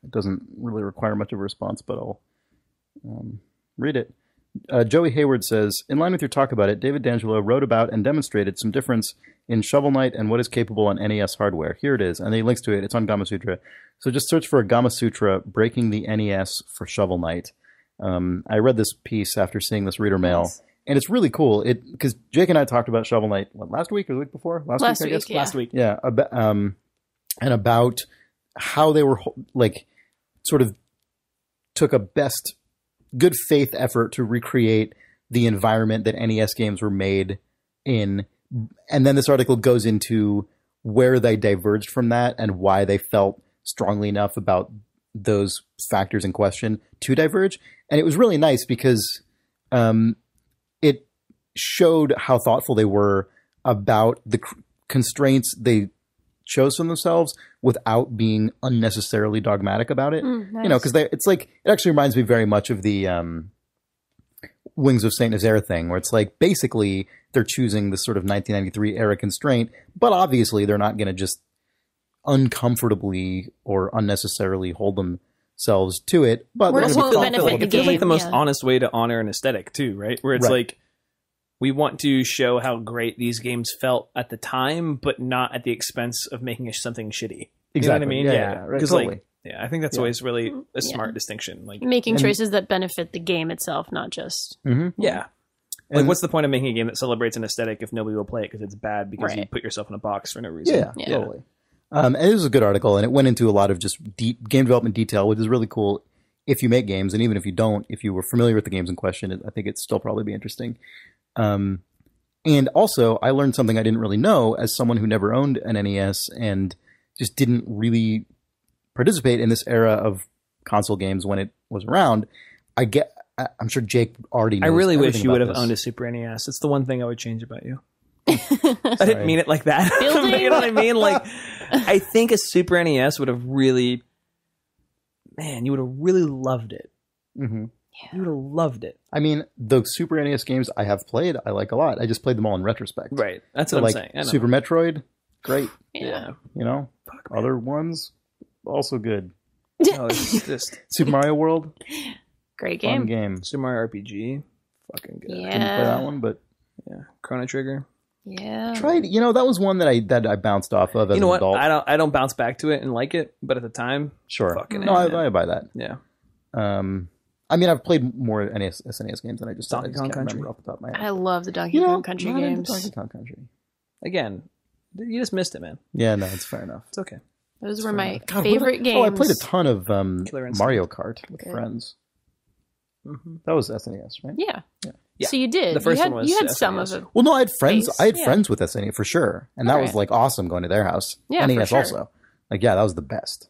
doesn't really require much of a response, but I'll read it. Joey Hayward says, in line with your talk about it, David D'Angelo wrote about and demonstrated some difference in Shovel Knight and what is capable on NES hardware. Here it is, and he links to it. It's on Gamasutra. So just search for Gamasutra breaking the NES for Shovel Knight. I read this piece after seeing this reader mail, Nice. and it's really cool. Because Jake and I talked about Shovel Knight, last week or the week before? Last week, I guess? yeah. Last week. Yeah, and about how they were like sort of took a best good faith effort to recreate the environment that NES games were made in. And then this article goes into where they diverged from that and why they felt strongly enough about those factors in question to diverge. And it was really nice because it showed how thoughtful they were about the constraints they chose for themselves without being unnecessarily dogmatic about it. Nice. Because it's like, it actually reminds me very much of the Wings of St. Nazaire thing, where it's like, basically they're choosing this sort of 1993 era constraint, but obviously they're not going to just uncomfortably or unnecessarily hold themselves to it. But We're they're just gonna be won't thoughtful. benefit the It feels like game, the most yeah. honest way to honor an aesthetic too, right? Where it's Right. like we want to show how great these games felt at the time, but not at the expense of making something shitty. You know what I Exactly. mean? Yeah, right, 'Cause, totally. like, I think that's always really a smart distinction. Like, Making choices that benefit the game itself, not just... yeah. Like, what's the point of making a game that celebrates an aesthetic if nobody will play it because it's bad because you Right. put yourself in a box for no reason? Yeah, Yeah. totally. And it was a good article, and it went into a lot of just deep game development detail, which is really cool if you make games, and even if you don't, if you were familiar with the games in question, I think it'd still probably be interesting. And also, I learned something I didn't really know as someone who never owned an NES and just didn't really participate in this era of console games when it was around. I'm sure Jake already knows I really wish everything you would about have this. owned a Super NES. It's the one thing I would change about you. I didn't mean it like that. Building? You know what I mean? Like, I think a Super NES would have really, man, you would have really loved it. Mm-hmm. You would have loved it. I mean, the Super NES games I have played, I like a lot. I just played them all in retrespect. Right. That's So, what I'm like, saying. I know. Super Metroid, great. Yeah. You know, other ones also good. Oh, it's just Super Mario World, Great fun game. game. Super Mario RPG, fucking good. Yeah. Didn't play that one, but Yeah. Chrono Trigger. Yeah. tried. You know, that was one that I bounced off of as You know an what? adult. I don't bounce back to it and like it, but at the time, Sure. fucking No, A, man. I buy that. Yeah. I mean, I've played more SNES games than I just Donkey Kong can't Country. remember off the top of my head. I love the Donkey Kong Country not into games. Donkey Kong Country. Again, you just missed it, man. Yeah, no, it's fair enough. It's okay. Those were my God, favorite games. Oh, I played a ton of Killer Instinct. Mario Kart with Okay. friends. Mm-hmm. That was SNES, right? Yeah. Yeah. So you did. The first you had, one was you had some SNES. of it. Well, no, I had friends. Base, I had yeah. friends with SNES for sure, and that was Alright. like awesome going to their house. Yeah, for NES sure. also. Like, yeah, that was the best.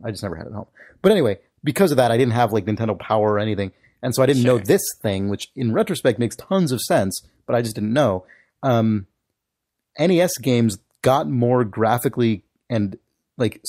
I just never had it at home. But anyway, because of that, I didn't have like Nintendo Power or anything, and so I didn't know this thing, which in retrospect makes tons of sense, but I just didn't know. NES games got more graphically and like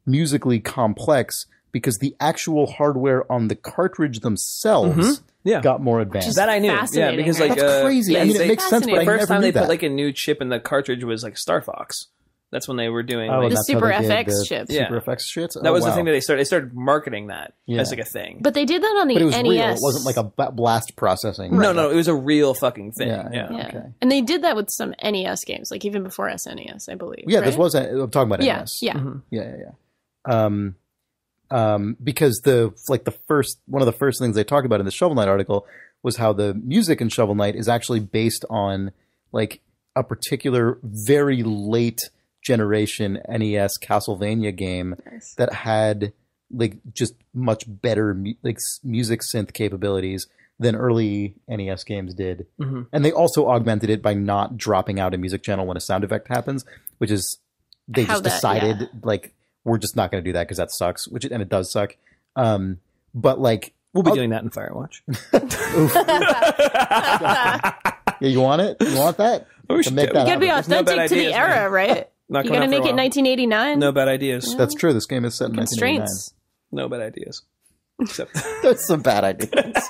musically complex because the actual hardware on the cartridge themselves Yeah. got more advanced. That I knew. Yeah, Fascinating, because right? like That's crazy. yeah, I mean, they- it makes sense, but I the first never time knew they that. put like a new chip in the cartridge was like Star Fox. That's when they were doing. Oh, like, and The that's how Super they did FX the chip. Yeah. Super FX shit. that was the wow. thing that they started marketing that Yeah. as like a thing. But they did that on the But it was NES. real. It wasn't like a blast processing. No, it was a real fucking thing. Yeah, Yeah. Yeah. Okay. And they did that with some NES games, like even before SNES, I believe. Yeah, right? this wasn't. I'm talking about Yeah. NES. Yeah. Mm-hmm. Yeah. Because one of the first things they talked about in the Shovel Knight article was how the music in Shovel Knight is actually based on like a particular very late generation NES Castlevania game Nice. that had like just much better music synth capabilities than early NES games did. Mm-hmm. And they also augmented it by not dropping out a music channel when a sound effect happens, which is they How just that- decided yeah. like we're just not going to do that because that sucks, and it does suck. But like We'll be doing that in Firewatch. yeah, you want it? You want that? We To should make do- that You gotta be There's no bad authentic to the ideas, era, man. right? Not You coming gotta up make for it a while. 1989. No bad ideas. That's true. This game is set in 1989. Constraints. No bad ideas. Except That's some bad ideas.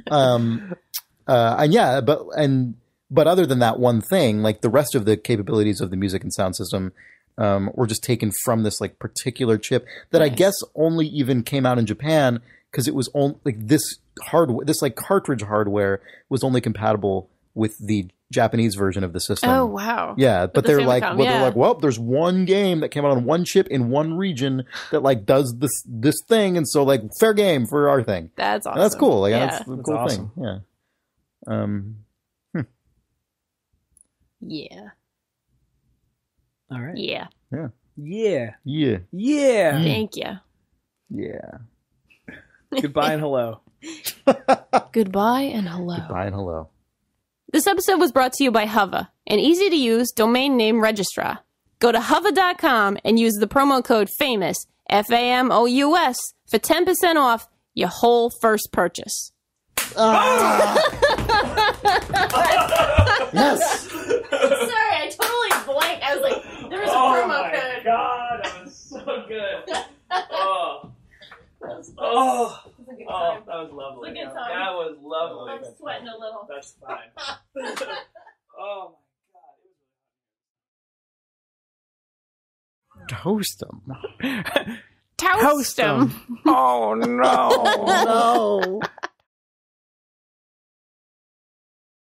And yeah, but other than that one thing, like the rest of the capabilities of the music and sound system were just taken from this like particular chip that I guess only even came out in Japan because it was only like this hardware, this like cartridge hardware was only compatible with the Japanese version of the system. Oh wow. Yeah, but the they're like, Famicom, well, yeah. they're like, well, there's one game that came out on one chip in one region that like does this thing, and so like fair game for our thing. That's awesome. And that's cool. Like yeah. that's a That's cool awesome. thing. Yeah. Yeah. all right. Yeah. Yeah. Yeah. Yeah. Yeah. Thank you. Yeah. Goodbye and hello. Goodbye and hello. Bye and hello. This episode was brought to you by Fathah, an easy-to-use domain name registrar. Go to fathah.com and use the promo code FAMOUS, FAMOUS, for 10% off your whole first purchase. Yes. Sorry, I totally blanked. I was like, there was a promo code. God, that was so good. Oh. Oh. Oh, that was lovely. It's a good time. That was lovely. I'm sweating a little. That's fine. Oh my God. Toast them. Toast 'em. Oh no. No.